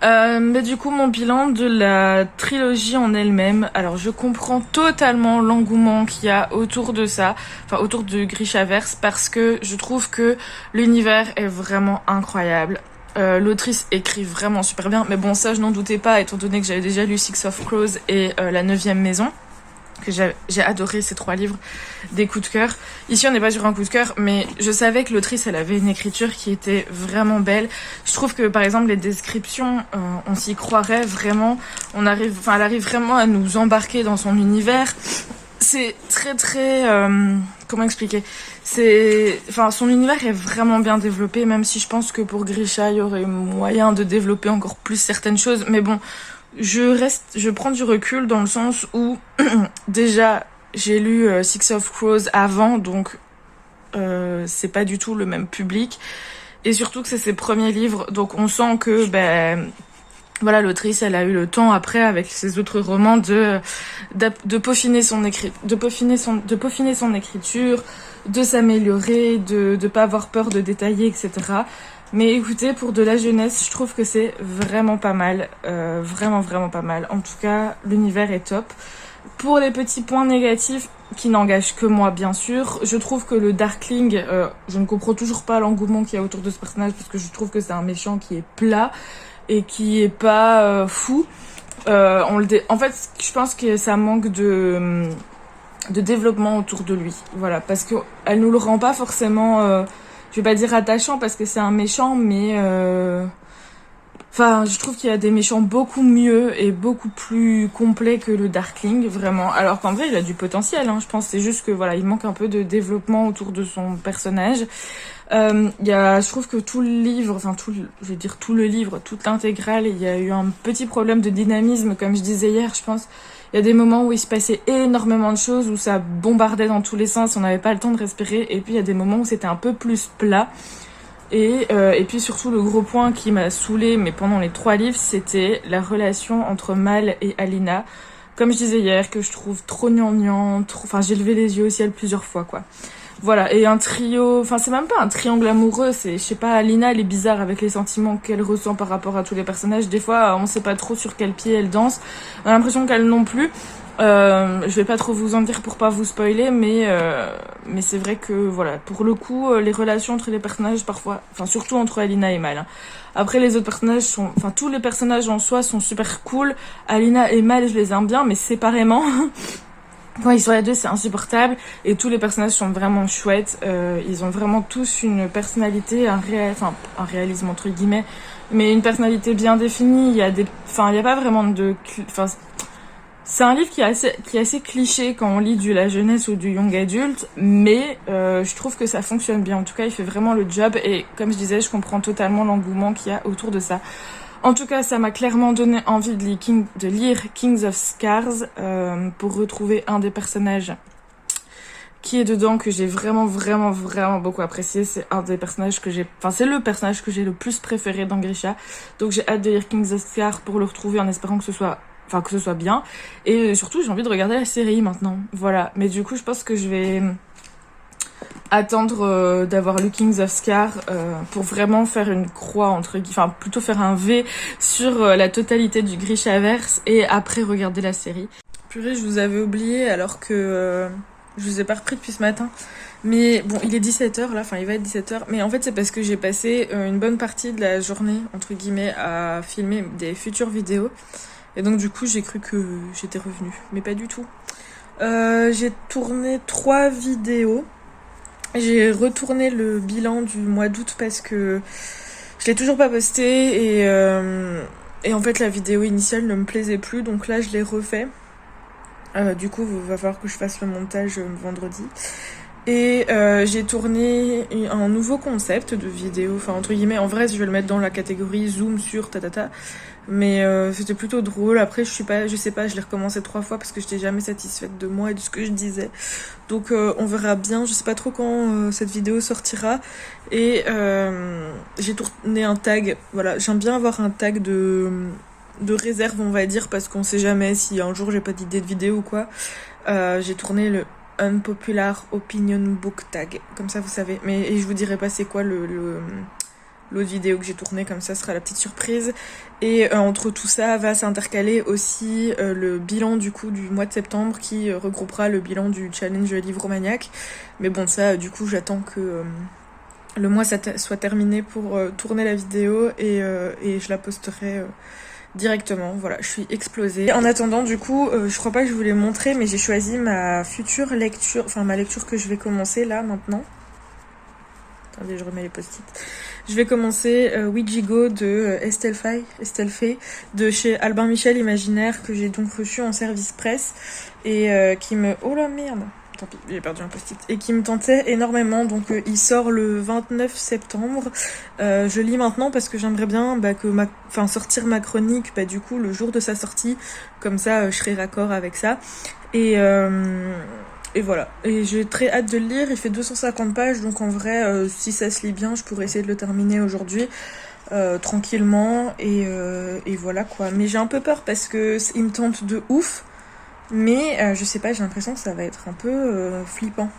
S2: Mais du coup, mon bilan de la trilogie en elle-même, alors je comprends totalement l'engouement qu'il y a autour de ça, enfin autour de Grishaverse, parce que je trouve que l'univers est vraiment incroyable. L'autrice écrit vraiment super bien, mais bon, ça je n'en doutais pas, étant donné que j'avais déjà lu Six of Crows et La 9e maison, que j'ai adoré ces 3 livres, des coups de cœur. Ici on n'est pas sur un coup de cœur, mais je savais que l'autrice elle avait une écriture qui était vraiment belle. Je trouve que par exemple les descriptions, on s'y croirait vraiment, elle arrive vraiment à nous embarquer dans son univers. C'est très comment expliquer, son univers est vraiment bien développé, même si je pense que pour Grisha il y aurait moyen de développer encore plus certaines choses, mais bon, je prends du recul dans le sens où déjà j'ai lu Six of Crows avant, donc c'est pas du tout le même public, et surtout que c'est ses premiers livres, donc on sent que voilà, l'autrice elle a eu le temps après avec ses autres romans de peaufiner son écriture, de s'améliorer, de pas avoir peur de détailler, etc. Mais écoutez, pour de la jeunesse, je trouve que c'est vraiment pas mal. Vraiment pas mal. En tout cas, l'univers est top. Pour les petits points négatifs, qui n'engagent que moi, bien sûr, je trouve que le Darkling, je ne comprends toujours pas l'engouement qu'il y a autour de ce personnage, parce que je trouve que c'est un méchant qui est plat et qui est pas fou. En fait, je pense que ça manque de développement autour de lui. Voilà, parce que elle nous le rend pas forcément... je vais pas dire attachant parce que c'est un méchant, mais je trouve qu'il y a des méchants beaucoup mieux et beaucoup plus complets que le Darkling, vraiment. Alors qu'en vrai, il a du potentiel, hein. Je pense que c'est juste que voilà, il manque un peu de développement autour de son personnage. Je trouve que tout le livre, tout le livre, toute l'intégrale, il y a eu un petit problème de dynamisme, comme je disais hier, je pense. Il y a des moments où il se passait énormément de choses, où ça bombardait dans tous les sens, on n'avait pas le temps de respirer, et puis il y a des moments où c'était un peu plus plat. Et puis surtout, le gros point qui m'a saoulée, mais pendant les 3 livres, c'était la relation entre Mal et Alina. Comme je disais hier, que je trouve trop gnangnan, j'ai levé les yeux au ciel plusieurs fois, quoi. Voilà, et un trio, c'est même pas un triangle amoureux, je sais pas, Alina elle est bizarre avec les sentiments qu'elle ressent par rapport à tous les personnages. Des fois, on sait pas trop sur quel pied elle danse, on a l'impression qu'elle non plus. Je vais pas trop vous en dire pour pas vous spoiler, mais c'est vrai que voilà, pour le coup, les relations entre les personnages parfois, surtout entre Alina et Mal, hein. Après les autres personnages tous les personnages en soi sont super cool. Alina et Mal, je les aime bien, mais séparément. Quand ils sont à 2, c'est insupportable. Et tous les personnages sont vraiment chouettes. Ils ont vraiment tous une personnalité, un réalisme entre guillemets, mais une personnalité bien définie. Il y a pas vraiment de, c'est un livre qui est assez cliché quand on lit du la jeunesse ou du young adulte, mais je trouve que ça fonctionne bien. En tout cas, il fait vraiment le job. Et comme je disais, je comprends totalement l'engouement qu'il y a autour de ça. En tout cas, ça m'a clairement donné envie de lire Kings of Scars pour retrouver un des personnages qui est dedans, que j'ai vraiment beaucoup apprécié. C'est un des personnages c'est le personnage que j'ai le plus préféré dans Grisha. Donc j'ai hâte de lire Kings of Scars pour le retrouver en espérant que ce soit enfin que ce soit bien. Et surtout, j'ai envie de regarder la série maintenant. Voilà. Mais du coup, je pense que je vais attendre d'avoir le Kings of Scar pour vraiment faire une croix entre guillemets, enfin plutôt faire un V sur la totalité du Grishaverse et après regarder la série. Purée, je vous avais oublié alors que je vous ai pas repris depuis ce matin. Mais bon, il est 17h là, enfin il va être 17h. Mais en fait, c'est parce que j'ai passé une bonne partie de la journée, entre guillemets, à filmer des futures vidéos. Et donc du coup, j'ai cru que j'étais revenue. Mais pas du tout. J'ai tourné 3 vidéos. J'ai retourné le bilan du mois d'août parce que je l'ai toujours pas posté et en fait la vidéo initiale ne me plaisait plus, donc là je l'ai refait. Du coup il va falloir que je fasse le montage vendredi. Et j'ai tourné un nouveau concept de vidéo, enfin entre guillemets, en vrai je vais le mettre dans la catégorie zoom sur tatata. Mais c'était plutôt drôle. Après je sais pas, je l'ai recommencé 3 fois parce que j'étais jamais satisfaite de moi et de ce que je disais. Donc on verra bien, je sais pas trop quand cette vidéo sortira. Et j'ai tourné un tag, voilà, j'aime bien avoir un tag de réserve on va dire, parce qu'on sait jamais si un jour j'ai pas d'idée de vidéo ou quoi. J'ai tourné le Unpopular Opinion Book Tag, comme ça vous savez. Et je vous dirai pas c'est quoi l'autre vidéo que j'ai tournée, comme ça sera la petite surprise. Et entre tout ça va s'intercaler aussi le bilan du coup du mois de septembre qui regroupera le bilan du challenge Livromaniac. Mais bon ça du coup j'attends que le mois soit terminé pour tourner la vidéo et je la posterai directement. Voilà, je suis explosée. En attendant du coup je crois pas que je vous l'ai montré, mais j'ai choisi ma future lecture, enfin ma lecture que je vais commencer là maintenant. Attendez, je remets les post-it. Je vais commencer Ouijigo de Estelle Fay de chez Albin Michel Imaginaire, que j'ai donc reçu en service presse et qui me... Oh la merde, tant pis, j'ai perdu un post-it. Et qui me tentait énormément, donc il sort le 29 septembre. Je lis maintenant parce que j'aimerais bien sortir ma chronique du coup le jour de sa sortie, comme ça je serai raccord avec ça. Et voilà, et j'ai très hâte de le lire, il fait 250 pages, donc en vrai, si ça se lit bien, je pourrais essayer de le terminer aujourd'hui, tranquillement, et voilà quoi. Mais j'ai un peu peur parce que il me tente de ouf, mais je sais pas, j'ai l'impression que ça va être un peu flippant.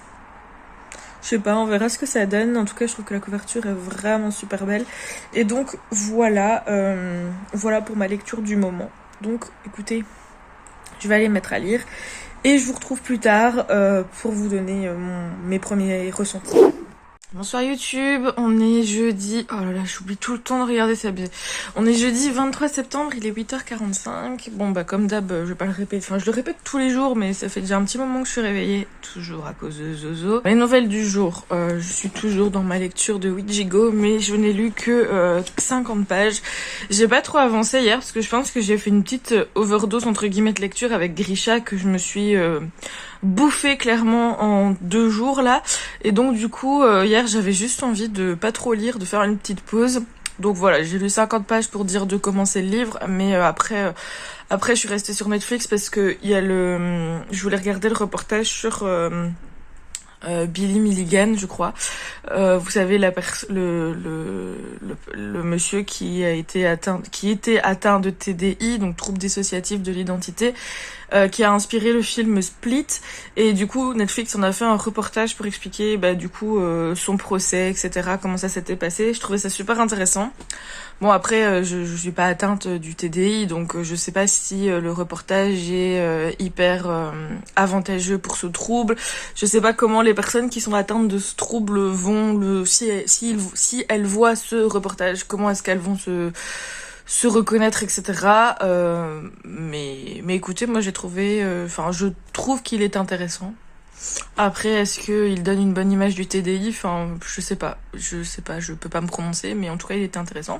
S2: Je sais pas, on verra ce que ça donne. En tout cas, je trouve que la couverture est vraiment super belle. Et donc, voilà pour ma lecture du moment. Donc, écoutez, je vais aller me mettre à lire. Et je vous retrouve plus tard pour vous donner mes premiers ressentis. Bonsoir YouTube, on est jeudi... Oh là là, j'oublie tout le temps de regarder ça. On est jeudi 23 septembre, il est 8h45. Bon comme d'hab, je vais pas le répéter. Enfin, je le répète tous les jours, mais ça fait déjà un petit moment que je suis réveillée. Toujours à cause de Zozo. Les nouvelles du jour, je suis toujours dans ma lecture de Ouijigo, mais je n'ai lu que 50 pages. J'ai pas trop avancé hier, parce que je pense que j'ai fait une petite overdose entre guillemets de lecture avec Grisha, que je me suis... bouffé clairement en 2 jours là, et donc du coup hier j'avais juste envie de pas trop lire, de faire une petite pause, donc voilà, j'ai lu 50 pages pour dire de commencer le livre, mais après je suis restée sur Netflix parce que il y a je voulais regarder le reportage sur Billy Milligan, je crois. Vous savez le monsieur qui était atteint de TDI, donc trouble dissociatif de l'identité, qui a inspiré le film Split, et du coup Netflix en a fait un reportage pour expliquer du coup son procès, etc., comment ça s'était passé. Je trouvais ça super intéressant. Bon après je suis pas atteinte du TDI, donc je sais pas si le reportage est hyper avantageux pour ce trouble. Je sais pas comment les personnes qui sont atteintes de ce trouble vont si elles voient ce reportage, comment est-ce qu'elles vont se reconnaître, etc. Mais écoutez, moi j'ai trouvé, je trouve qu'il est intéressant. Après, est-ce qu'il donne une bonne image du TDI? Je sais pas, je peux pas me prononcer, mais en tout cas il était intéressant.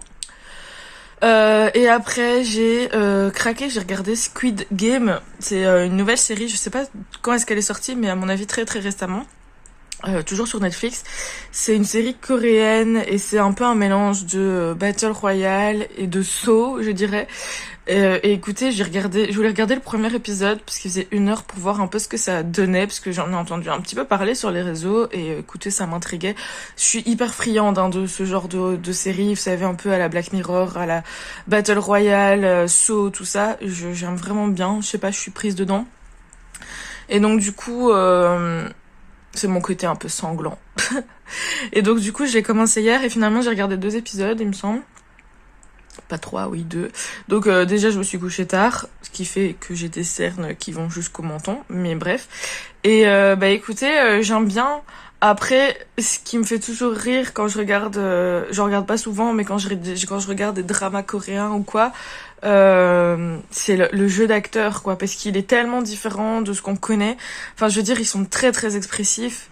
S2: Et après j'ai craqué, j'ai regardé Squid Game. C'est une nouvelle série, je sais pas quand est-ce qu'elle est sortie, mais à mon avis très très récemment. toujours sur Netflix. C'est une série coréenne et c'est un peu un mélange de Battle Royale et de Saw, je dirais. Et écoutez, je voulais regarder le premier épisode parce qu'il faisait 1 heure pour voir un peu ce que ça donnait, parce que j'en ai entendu un petit peu parler sur les réseaux et écoutez, ça m'intriguait. Je suis hyper friande de ce genre de série, vous savez, un peu à la Black Mirror, à la Battle Royale, Saw, tout ça. J'aime vraiment bien, je sais pas, je suis prise dedans. Et donc du coup, c'est mon côté un peu sanglant. Et donc du coup, je l'ai commencé hier et finalement j'ai regardé 2 épisodes, il me semble. Pas 3, oui 2. Donc déjà je me suis couchée tard, ce qui fait que j'ai des cernes qui vont jusqu'au menton, mais bref. Et bah écoutez, j'aime bien. Après, ce qui me fait toujours rire quand je regarde, je regarde pas souvent, mais quand je regarde des dramas coréens ou quoi, c'est le jeu d'acteur, quoi, parce qu'il est tellement différent de ce qu'on connaît. Enfin, je veux dire, ils sont très très expressifs.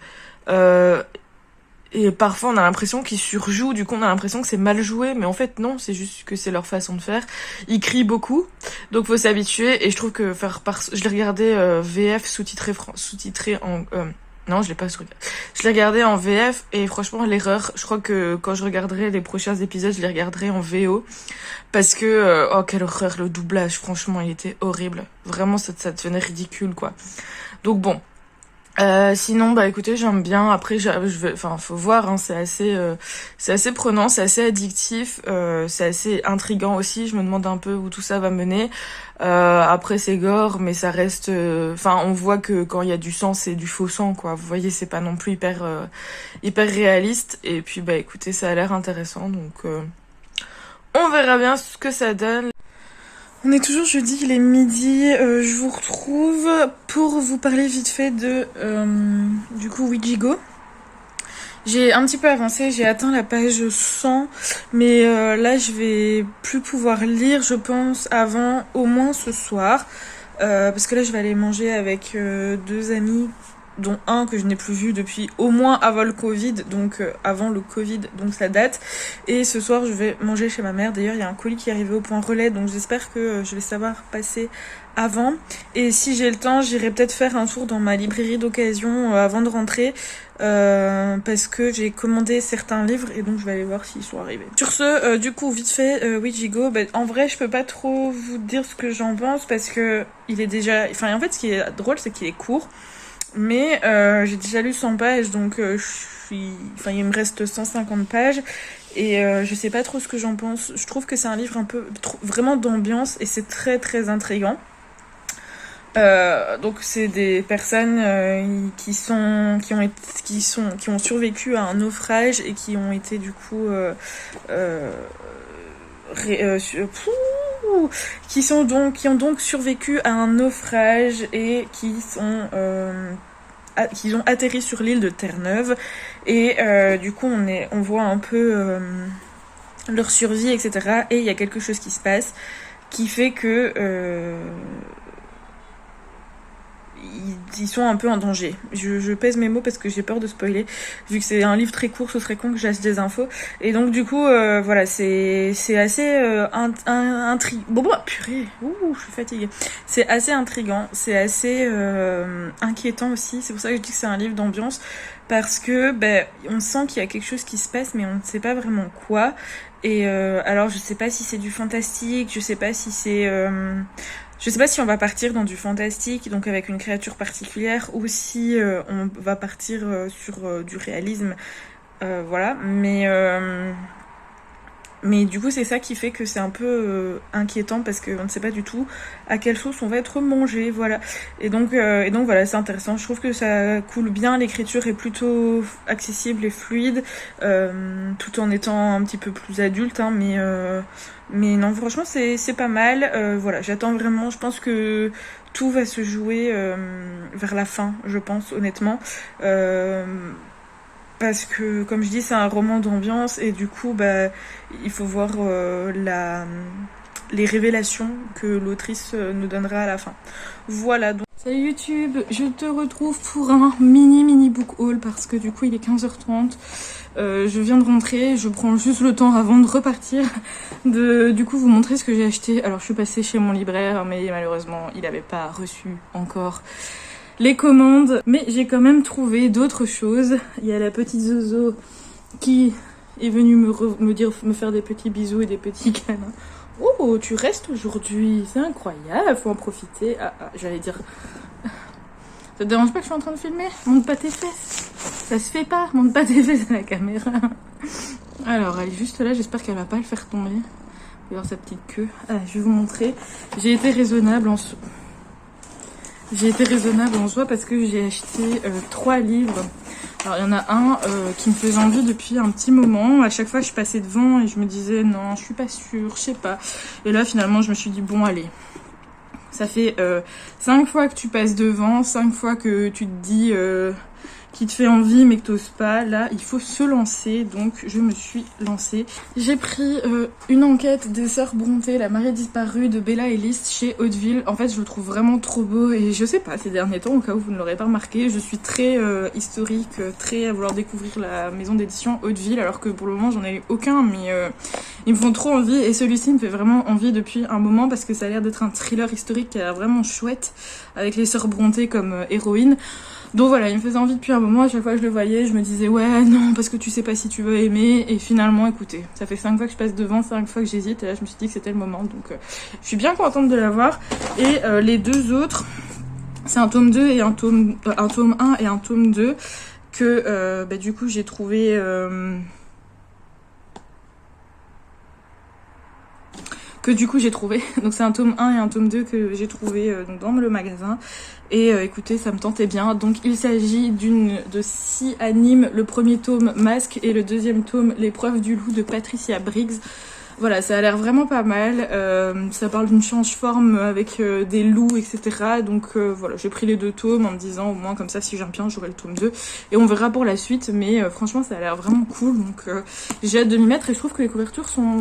S2: Et parfois on a l'impression qu'ils surjouent, du coup on a l'impression que c'est mal joué, mais en fait non, c'est juste que c'est leur façon de faire. Ils crient beaucoup, donc faut s'habituer, et je trouve que je l'ai regardé VF sous-titré en... non, je l'ai pas regardé. Je l'ai regardé en VF, et franchement l'erreur, je crois que quand je regarderai les prochains épisodes, je les regarderai en VO, parce que, oh quelle horreur, le doublage, franchement il était horrible. Vraiment ça devenait ridicule, quoi. Donc bon... sinon, bah écoutez, j'aime bien. Après, enfin, faut voir, hein, c'est assez prenant, c'est assez addictif, c'est assez intriguant aussi. Je me demande un peu où tout ça va mener. Après, c'est gore, mais ça reste. Enfin, on voit que quand il y a du sang, c'est du faux sang, quoi. Vous voyez, c'est pas non plus hyper réaliste. Et puis, bah écoutez, ça a l'air intéressant, donc on verra bien ce que ça donne. On est toujours jeudi, il est midi, je vous retrouve pour vous parler vite fait de du coup Ouijigo. J'ai un petit peu avancé, j'ai atteint la page 100, mais là je vais plus pouvoir lire, je pense, avant au moins ce soir, parce que là je vais aller manger avec 2 amis, dont un que je n'ai plus vu depuis au moins avant le Covid, donc avant le Covid, donc ça date. Et ce soir, je vais manger chez ma mère. D'ailleurs, il y a un colis qui est arrivé au point relais, donc j'espère que je vais savoir passer avant. Et si j'ai le temps, j'irai peut-être faire un tour dans ma librairie d'occasion avant de rentrer, parce que j'ai commandé certains livres et donc je vais aller voir s'ils sont arrivés. Sur ce, du coup, vite fait, Ouijigo, en vrai, je peux pas trop vous dire ce que j'en pense parce que il est déjà... Enfin, en fait, ce qui est drôle, c'est qu'il est court. Mais j'ai déjà lu 100 pages, donc il me reste 150 pages et je sais pas trop ce que j'en pense. Je trouve que c'est un livre un peu vraiment d'ambiance et c'est très très intriguant. Donc c'est des personnes qui ont survécu à un naufrage et qui ont été du coup qui ont donc survécu à un naufrage et qui ont atterri sur l'île de Terre-Neuve et du coup on voit un peu leur survie, etc. Et il y a quelque chose qui se passe qui fait que ils sont un peu en danger. Je pèse mes mots parce que j'ai peur de spoiler. Vu que c'est un livre très court, ce serait con que j'ache des infos. Et donc du coup, voilà, c'est assez intriguant. Bon, purée, je suis fatiguée. C'est assez intriguant, c'est assez inquiétant aussi. C'est pour ça que je dis que c'est un livre d'ambiance. Parce que on sent qu'il y a quelque chose qui se passe, mais on ne sait pas vraiment quoi. Et alors je sais pas si c'est du fantastique, je sais pas si c'est... Je sais pas si on va partir dans du fantastique, donc avec une créature particulière, ou si on va partir sur du réalisme, voilà. Mais du coup, c'est ça qui fait que c'est un peu inquiétant parce qu'on ne sait pas du tout à quelle sauce on va être mangé, voilà. Et donc voilà, c'est intéressant. Je trouve que ça coule bien, l'écriture est plutôt accessible et fluide, tout en étant un petit peu plus adulte, hein, mais non, franchement, c'est pas mal. Voilà, j'attends vraiment. Je pense que tout va se jouer vers la fin, je pense, honnêtement. Parce que, comme je dis, c'est un roman d'ambiance et du coup, il faut voir les révélations que l'autrice nous donnera à la fin. Voilà, donc. Salut YouTube, je te retrouve pour un mini book haul parce que du coup, il est 15h30. Je viens de rentrer, je prends juste le temps avant de repartir de du coup vous montrer ce que j'ai acheté. Alors, je suis passée chez mon libraire, mais malheureusement, il n'avait pas reçu encore les commandes, mais j'ai quand même trouvé d'autres choses. Il y a la petite Zozo qui est venue me faire des petits bisous et des petits câlins. Oh, tu restes aujourd'hui, c'est incroyable, faut en profiter. J'allais dire... Ça te dérange pas que je suis en train de filmer? Monte pas tes fesses. Ça se fait pas, monte pas tes fesses à la caméra. Alors, elle est juste là, j'espère qu'elle va pas le faire tomber. Vous voir sa petite queue. Je vais vous montrer. J'ai été raisonnable en soi parce que j'ai acheté 3 livres. Alors il y en a un qui me faisait envie depuis un petit moment. À chaque fois je passais devant et je me disais non, je suis pas sûre, je sais pas. Et là finalement je me suis dit bon allez. Ça fait 5 fois que tu passes devant, 5 fois que tu te dis qui te fait envie mais que t'oses pas. Là, il faut se lancer, donc je me suis lancée. J'ai pris une enquête des sœurs Brontë, la mariée disparue de Bella Ellis chez Hauteville. En fait, je le trouve vraiment trop beau et je sais pas, ces derniers temps, au cas où vous ne l'aurez pas remarqué, je suis très historique, très à vouloir découvrir la maison d'édition Hauteville, alors que pour le moment, j'en ai eu aucun, mais ils me font trop envie et celui-ci me fait vraiment envie depuis un moment parce que ça a l'air d'être un thriller historique qui a l'air vraiment chouette avec les sœurs Brontë comme héroïnes. Donc voilà, il me faisait envie depuis un moment, à chaque fois que je le voyais, je me disais ouais non parce que tu sais pas si tu veux aimer, et finalement écoutez, ça fait 5 fois que je passe devant, 5 fois que j'hésite, et là je me suis dit que c'était le moment, donc je suis bien contente de l'avoir. Et les deux autres, c'est un tome 2 et un tome 1 et un tome 2 que du coup j'ai trouvé... donc c'est un tome 1 et un tome 2 que j'ai trouvé dans le magasin, et écoutez ça me tentait bien. Donc il s'agit de 6 animes, le premier tome Masque et le deuxième tome L'épreuve du loup de Patricia Briggs. Voilà, ça a l'air vraiment pas mal, ça parle d'une change-forme avec des loups etc, donc voilà, j'ai pris les 2 tomes en me disant au moins comme ça si j'aime bien j'aurai le tome 2 et on verra pour la suite, mais franchement ça a l'air vraiment cool, donc j'ai hâte de m'y mettre et je trouve que les couvertures sont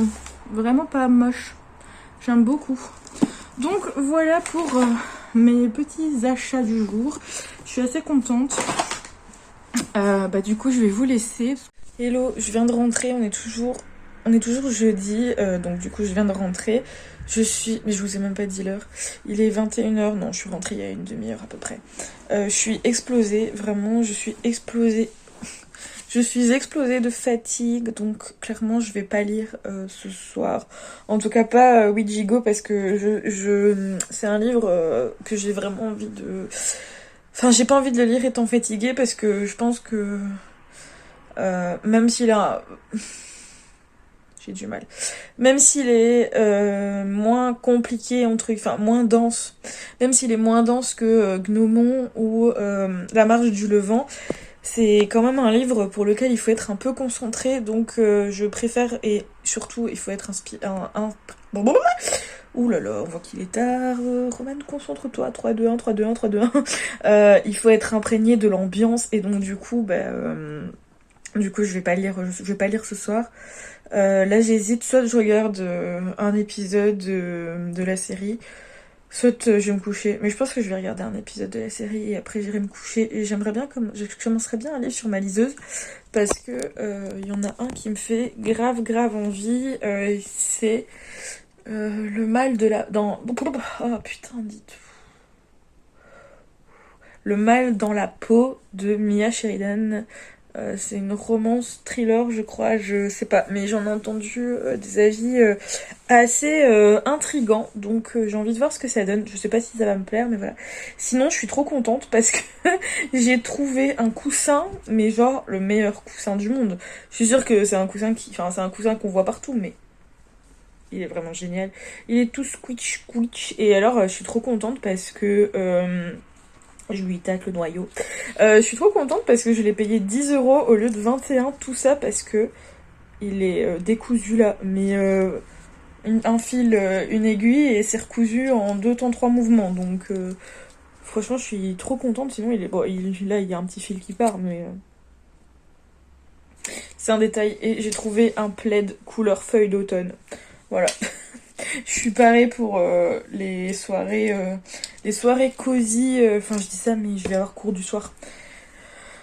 S2: vraiment pas moches. J'aime beaucoup. Donc voilà pour mes petits achats du jour. Je suis assez contente. Du coup je vais vous laisser. Hello, je viens de rentrer, on est toujours jeudi, donc du coup je viens de rentrer. Mais je vous ai même pas dit l'heure. Il est 21h, non je suis rentrée il y a une demi-heure à peu près. Je suis explosée, vraiment je suis explosée. Je suis explosée de fatigue, donc clairement je vais pas lire ce soir. En tout cas pas Ouijigo parce que c'est un livre que j'ai vraiment envie de... Enfin j'ai pas envie de le lire étant fatiguée parce que je pense que même s'il a... J'ai du mal. Même s'il est moins compliqué, moins dense, même s'il est moins dense que Gnomon ou La Marche du Levant, c'est quand même un livre pour lequel il faut être un peu concentré, donc je préfère, et surtout il faut être ouh là là, on voit qu'il est tard, Romane, concentre-toi, 3, 2, 1, 3, 2, 1, 3, 2, 1. Il faut être imprégné de l'ambiance, et donc du coup, je vais pas lire ce soir. Là j'hésite, soit je regarde un épisode de la série, soit je vais me coucher. Mais je pense que je vais regarder un épisode de la série et après j'irai me coucher. Et j'aimerais bien, je commencerais bien à lire sur ma liseuse, parce que y en a un qui me fait grave envie. C'est Le mal de la... Oh putain, dites. Le mal dans la peau de Mia Sheridan. C'est une romance thriller, je crois, je sais pas, mais j'en ai entendu des avis assez intrigants, donc j'ai envie de voir ce que ça donne. Je sais pas si ça va me plaire, mais voilà. Sinon, je suis trop contente parce que j'ai trouvé un coussin, mais genre le meilleur coussin du monde. Je suis sûre que c'est un coussin c'est un coussin qu'on voit partout, mais il est vraiment génial. Il est tout squitch, et alors je suis trop contente parce que... je lui tacle le noyau. Je suis trop contente parce que je l'ai payé 10 € au lieu de 21, tout ça parce que il est décousu là, mais un fil, une aiguille, et c'est recousu en 2 temps 3 mouvements, donc franchement je suis trop contente. Sinon il y a un petit fil qui part, mais c'est un détail. Et j'ai trouvé un plaid couleur feuille d'automne, voilà. Je suis parée pour les soirées cosy, enfin je dis ça mais je vais avoir cours du soir.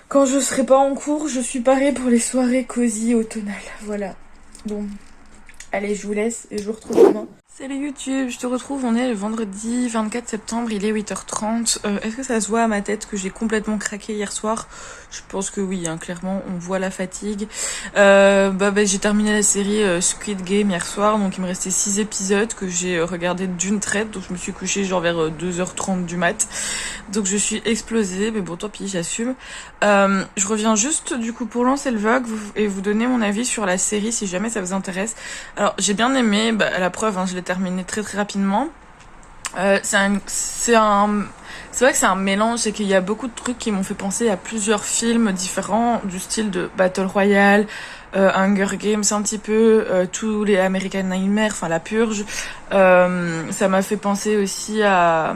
S2: Quand je serai pas en cours, je suis parée pour les soirées cosy automnales, voilà. Bon, allez je vous laisse et je vous retrouve demain. Salut YouTube, je te retrouve, on est le vendredi 24 septembre, il est 8h30. Est-ce que ça se voit à ma tête que j'ai complètement craqué hier soir? Je pense que oui, hein, clairement, on voit la fatigue. J'ai terminé la série Squid Game hier soir, donc il me restait 6 épisodes que j'ai regardé d'une traite, donc je me suis couchée genre vers 2h30 du mat. Donc je suis explosée, mais bon tant pis, j'assume. Je reviens juste du coup pour lancer le vlog et vous donner mon avis sur la série si jamais ça vous intéresse. Alors j'ai bien aimé, la preuve, hein, je l'ai terminé très très rapidement. C'est vrai que c'est un mélange, c'est qu'il y a beaucoup de trucs qui m'ont fait penser à plusieurs films différents du style de Battle Royale, Hunger Games un petit peu, tous les American Nightmare, enfin la purge. Ça m'a fait penser aussi à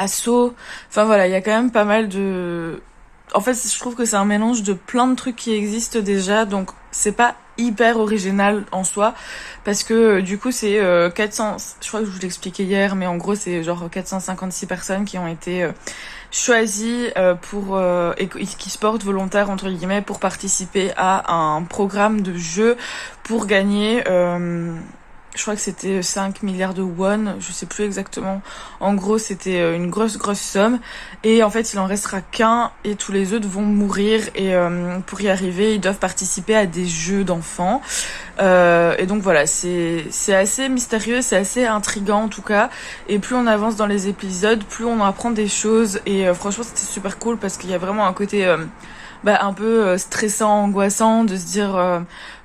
S2: Saw. Enfin voilà, il y a quand même pas mal de... En fait, je trouve que c'est un mélange de plein de trucs qui existent déjà, donc c'est pas hyper original en soi, parce que du coup c'est 400, je crois que je vous l'expliquais hier, mais en gros c'est genre 456 personnes qui ont été choisies et qui se portent volontaires entre guillemets pour participer à un programme de jeu pour gagner... je crois que c'était 5 milliards de won, je sais plus exactement. En gros, c'était une grosse somme. Et en fait, il en restera qu'un et tous les autres vont mourir. Et pour y arriver, ils doivent participer à des jeux d'enfants. Et donc voilà, c'est assez mystérieux, c'est assez intriguant en tout cas. Et plus on avance dans les épisodes, plus on apprend des choses. Et franchement, c'était super cool parce qu'il y a vraiment un côté un peu stressant, angoissant de se dire...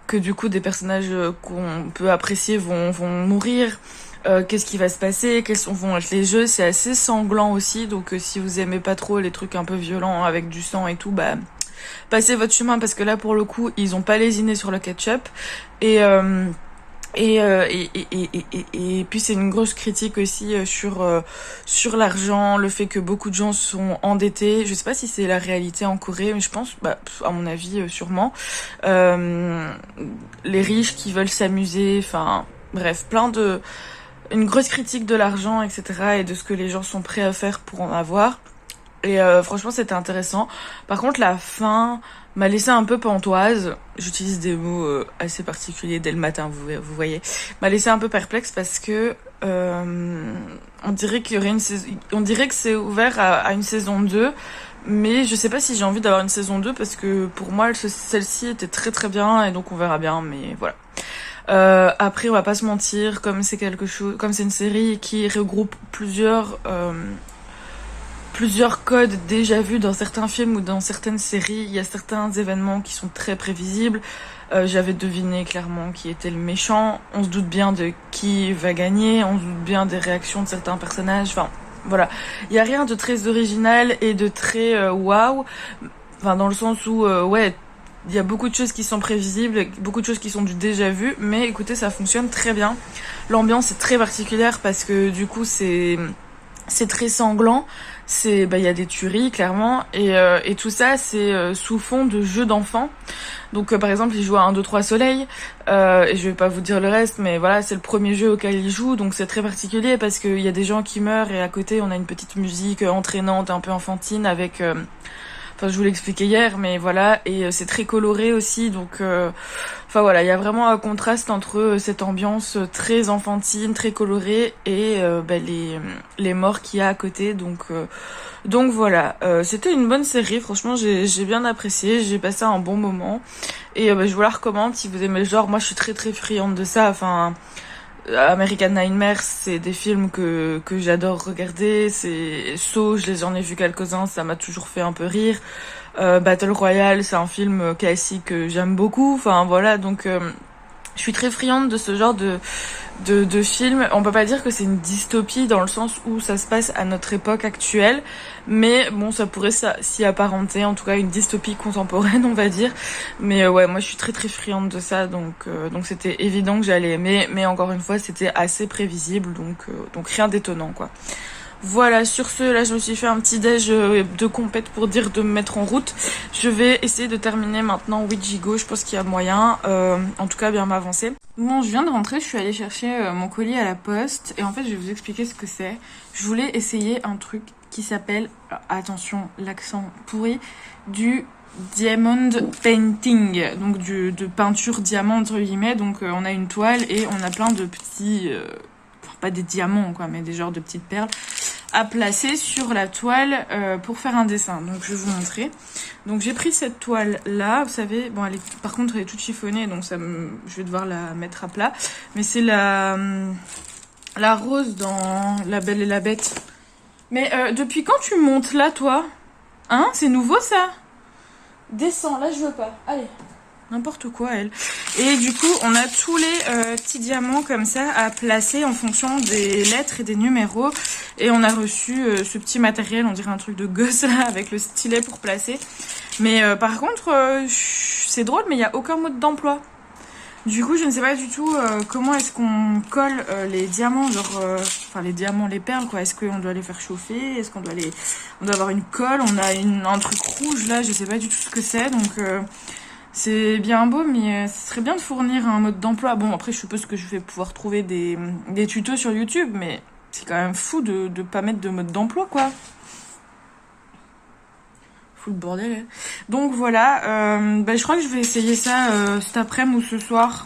S2: que du coup des personnages qu'on peut apprécier vont mourir, qu'est-ce qui va se passer, vont être les jeux, c'est assez sanglant aussi, donc si vous aimez pas trop les trucs un peu violents avec du sang et tout, passez votre chemin parce que là pour le coup ils ont pas lésiné sur le ketchup et et puis c'est une grosse critique aussi sur l'argent, le fait que beaucoup de gens sont endettés. Je sais pas si c'est la réalité en Corée, mais je pense, à mon avis, sûrement. Les riches qui veulent s'amuser, enfin, bref, une grosse critique de l'argent, etc. et de ce que les gens sont prêts à faire pour en avoir. Et franchement, c'était intéressant. Par contre, la fin m'a laissé un peu pantoise. J'utilise des mots assez particuliers dès le matin, vous voyez. M'a laissé un peu perplexe parce que on dirait qu'il y aurait on dirait que c'est ouvert à une saison 2. Mais je sais pas si j'ai envie d'avoir une saison 2 parce que pour moi, celle-ci était très très bien et donc on verra bien. Mais voilà. Après, on va pas se mentir, comme c'est une série qui regroupe plusieurs codes déjà vus dans certains films ou dans certaines séries. Il y a certains événements qui sont très prévisibles. J'avais deviné clairement qui était le méchant. On se doute bien de qui va gagner. On se doute bien des réactions de certains personnages. Enfin, voilà. Il y a rien de très original et de très waouh. Enfin, dans le sens où, il y a beaucoup de choses qui sont prévisibles, beaucoup de choses qui sont du déjà vu. Mais écoutez, ça fonctionne très bien. L'ambiance est très particulière parce que du coup, c'est très sanglant. Il y a des tueries clairement et tout ça c'est sous fond de jeux d'enfants. Donc par exemple, il joue à 1 2 3 soleil et je vais pas vous dire le reste, mais voilà, c'est le premier jeu auquel il joue, donc c'est très particulier parce qu'il y a des gens qui meurent et à côté on a une petite musique entraînante un peu enfantine avec enfin je vous l'expliquais hier, mais voilà, et c'est très coloré aussi, donc enfin voilà, il y a vraiment un contraste entre cette ambiance très enfantine, très colorée et les morts qu'il y a à côté, donc voilà, c'était une bonne série, franchement j'ai bien apprécié, j'ai passé un bon moment et je vous la recommande si vous aimez le genre. Moi je suis très très friande de ça, enfin American Nightmare, c'est des films que j'adore regarder. C'est Saw, j'en ai vu quelques-uns, ça m'a toujours fait un peu rire. Battle Royale, c'est un film classique que j'aime beaucoup. Enfin voilà, donc je suis très friande de ce genre de film. On peut pas dire que c'est une dystopie dans le sens où ça se passe à notre époque actuelle, mais bon, ça pourrait s'y apparenter, en tout cas une dystopie contemporaine, on va dire. Mais ouais, moi je suis très très friande de ça, donc c'était évident que j'allais aimer, mais encore une fois, c'était assez prévisible, donc rien d'étonnant quoi. Voilà, sur ce, là je me suis fait un petit déj de compète pour dire de me mettre en route. Je vais essayer de terminer maintenant Ouijigo, je pense qu'il y a moyen, en tout cas bien m'avancer. Bon, je viens de rentrer, je suis allée chercher mon colis à la poste et en fait je vais vous expliquer ce que c'est. Je voulais essayer un truc qui s'appelle, attention l'accent pourri, du diamond painting, donc de peinture diamant entre guillemets. Donc on a une toile et on a plein de petits, pas des diamants quoi, mais des genres de petites perles à placer sur la toile pour faire un dessin. Donc je vais vous montrer. Donc j'ai pris cette toile là, vous savez, bon par contre elle est toute chiffonnée, donc je vais devoir la mettre à plat. Mais c'est la rose dans La Belle et la Bête. Mais depuis quand tu montes là toi? Hein? C'est nouveau ça? Descends, là je veux pas. Allez. N'importe quoi elle. Et du coup on a tous les petits diamants comme ça à placer en fonction des lettres et des numéros. Et on a reçu ce petit matériel, on dirait un truc de gosse là, avec le stylet pour placer. Mais par contre c'est drôle mais il n'y a aucun mode d'emploi. Du coup je ne sais pas du tout comment est-ce qu'on colle les diamants, genre enfin les diamants, les perles quoi. Est-ce qu'on doit les faire chauffer? Est-ce qu'on doit on doit avoir une colle? On a un truc rouge là, je sais pas du tout ce que c'est. Donc c'est bien beau, mais ce serait bien de fournir un mode d'emploi. Bon, après, je suppose que je vais pouvoir trouver des tutos sur YouTube, mais c'est quand même fou de pas mettre de mode d'emploi, quoi. Fou le bordel. Hein. Donc voilà, je crois que je vais essayer ça cet après-midi ou ce soir.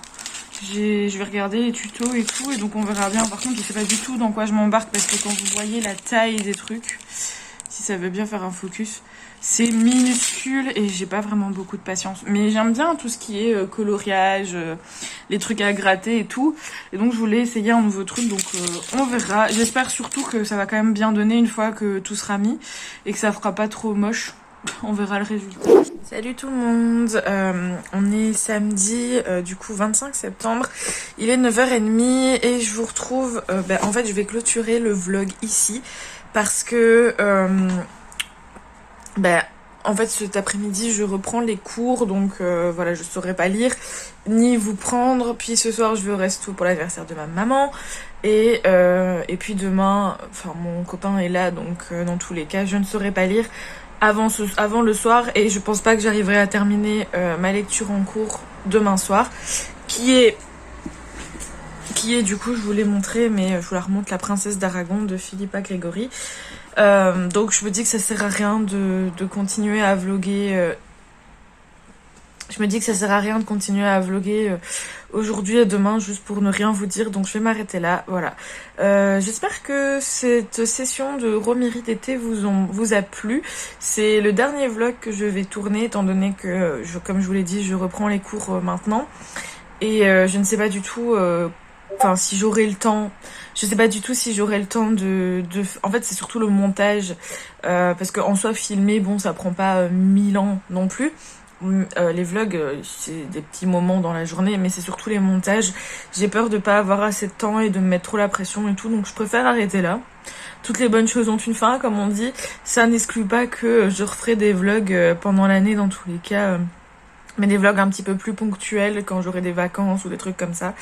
S2: Je vais regarder les tutos et tout, et donc on verra bien. Par contre, je sais pas du tout dans quoi je m'embarque, parce que quand vous voyez la taille des trucs, si ça veut bien faire un focus... C'est minuscule et j'ai pas vraiment beaucoup de patience. Mais j'aime bien tout ce qui est coloriage, les trucs à gratter et tout. Et donc je voulais essayer un nouveau truc, donc on verra. J'espère surtout que ça va quand même bien donner une fois que tout sera mis et que ça fera pas trop moche. On verra le résultat. Salut tout le monde, on est samedi, du coup 25 septembre. Il est 9h30 et je vous retrouve... en fait je vais clôturer le vlog ici parce que... en fait cet après-midi je reprends les cours, donc voilà, je saurais pas lire ni vous prendre. Puis ce soir je vais au resto pour l'anniversaire de ma maman et puis demain, enfin mon copain est là, donc dans tous les cas je ne saurais pas lire avant le soir, et je pense pas que j'arriverai à terminer ma lecture en cours demain soir, qui est du coup, je vous l'ai montré, mais je vous la remonte, La Princesse d'Aragon de Philippa Grégory. Donc je me dis que ça sert à rien de continuer à vlogger. Je me dis que ça sert à rien de continuer à vlogger aujourd'hui et demain juste pour ne rien vous dire. Donc je vais m'arrêter là. Voilà. J'espère que cette session de Romerie d'été vous a plu. C'est le dernier vlog que je vais tourner, étant donné que, comme je vous l'ai dit, je reprends les cours maintenant. Et je ne sais pas du tout... Enfin, si j'aurai le temps, je sais pas du tout si j'aurai le temps en fait, c'est surtout le montage, parce qu'en soi, filmer, bon, ça prend pas 1000 ans non plus. Les vlogs, c'est des petits moments dans la journée, mais c'est surtout les montages. J'ai peur de pas avoir assez de temps et de me mettre trop la pression et tout, donc je préfère arrêter là. Toutes les bonnes choses ont une fin, comme on dit. Ça n'exclut pas que je referai des vlogs pendant l'année dans tous les cas, mais des vlogs un petit peu plus ponctuels quand j'aurai des vacances ou des trucs comme ça.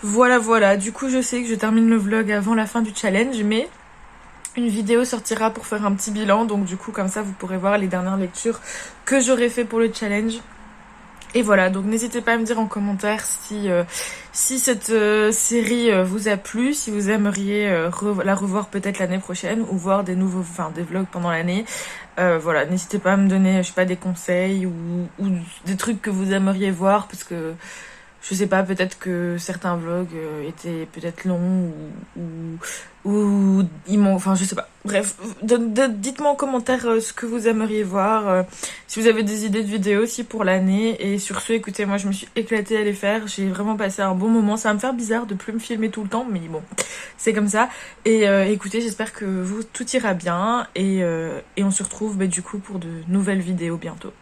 S2: Voilà, du coup je sais que je termine le vlog avant la fin du challenge, mais une vidéo sortira pour faire un petit bilan, donc du coup comme ça vous pourrez voir les dernières lectures que j'aurai fait pour le challenge. Et voilà, donc n'hésitez pas à me dire en commentaire si cette série vous a plu, si vous aimeriez la revoir peut-être l'année prochaine, ou voir des vlogs pendant l'année. Voilà, n'hésitez pas à me donner, je sais pas, des conseils ou des trucs que vous aimeriez voir, parce que je sais pas, peut-être que certains vlogs étaient peut-être longs ou ils m'ont... Enfin, je sais pas. Bref, dites-moi en commentaire ce que vous aimeriez voir. Si vous avez des idées de vidéos aussi pour l'année. Et sur ce, écoutez, moi je me suis éclatée à les faire. J'ai vraiment passé un bon moment. Ça va me faire bizarre de plus me filmer tout le temps, mais bon, c'est comme ça. Et écoutez, j'espère que tout ira bien. Et on se retrouve du coup pour de nouvelles vidéos bientôt.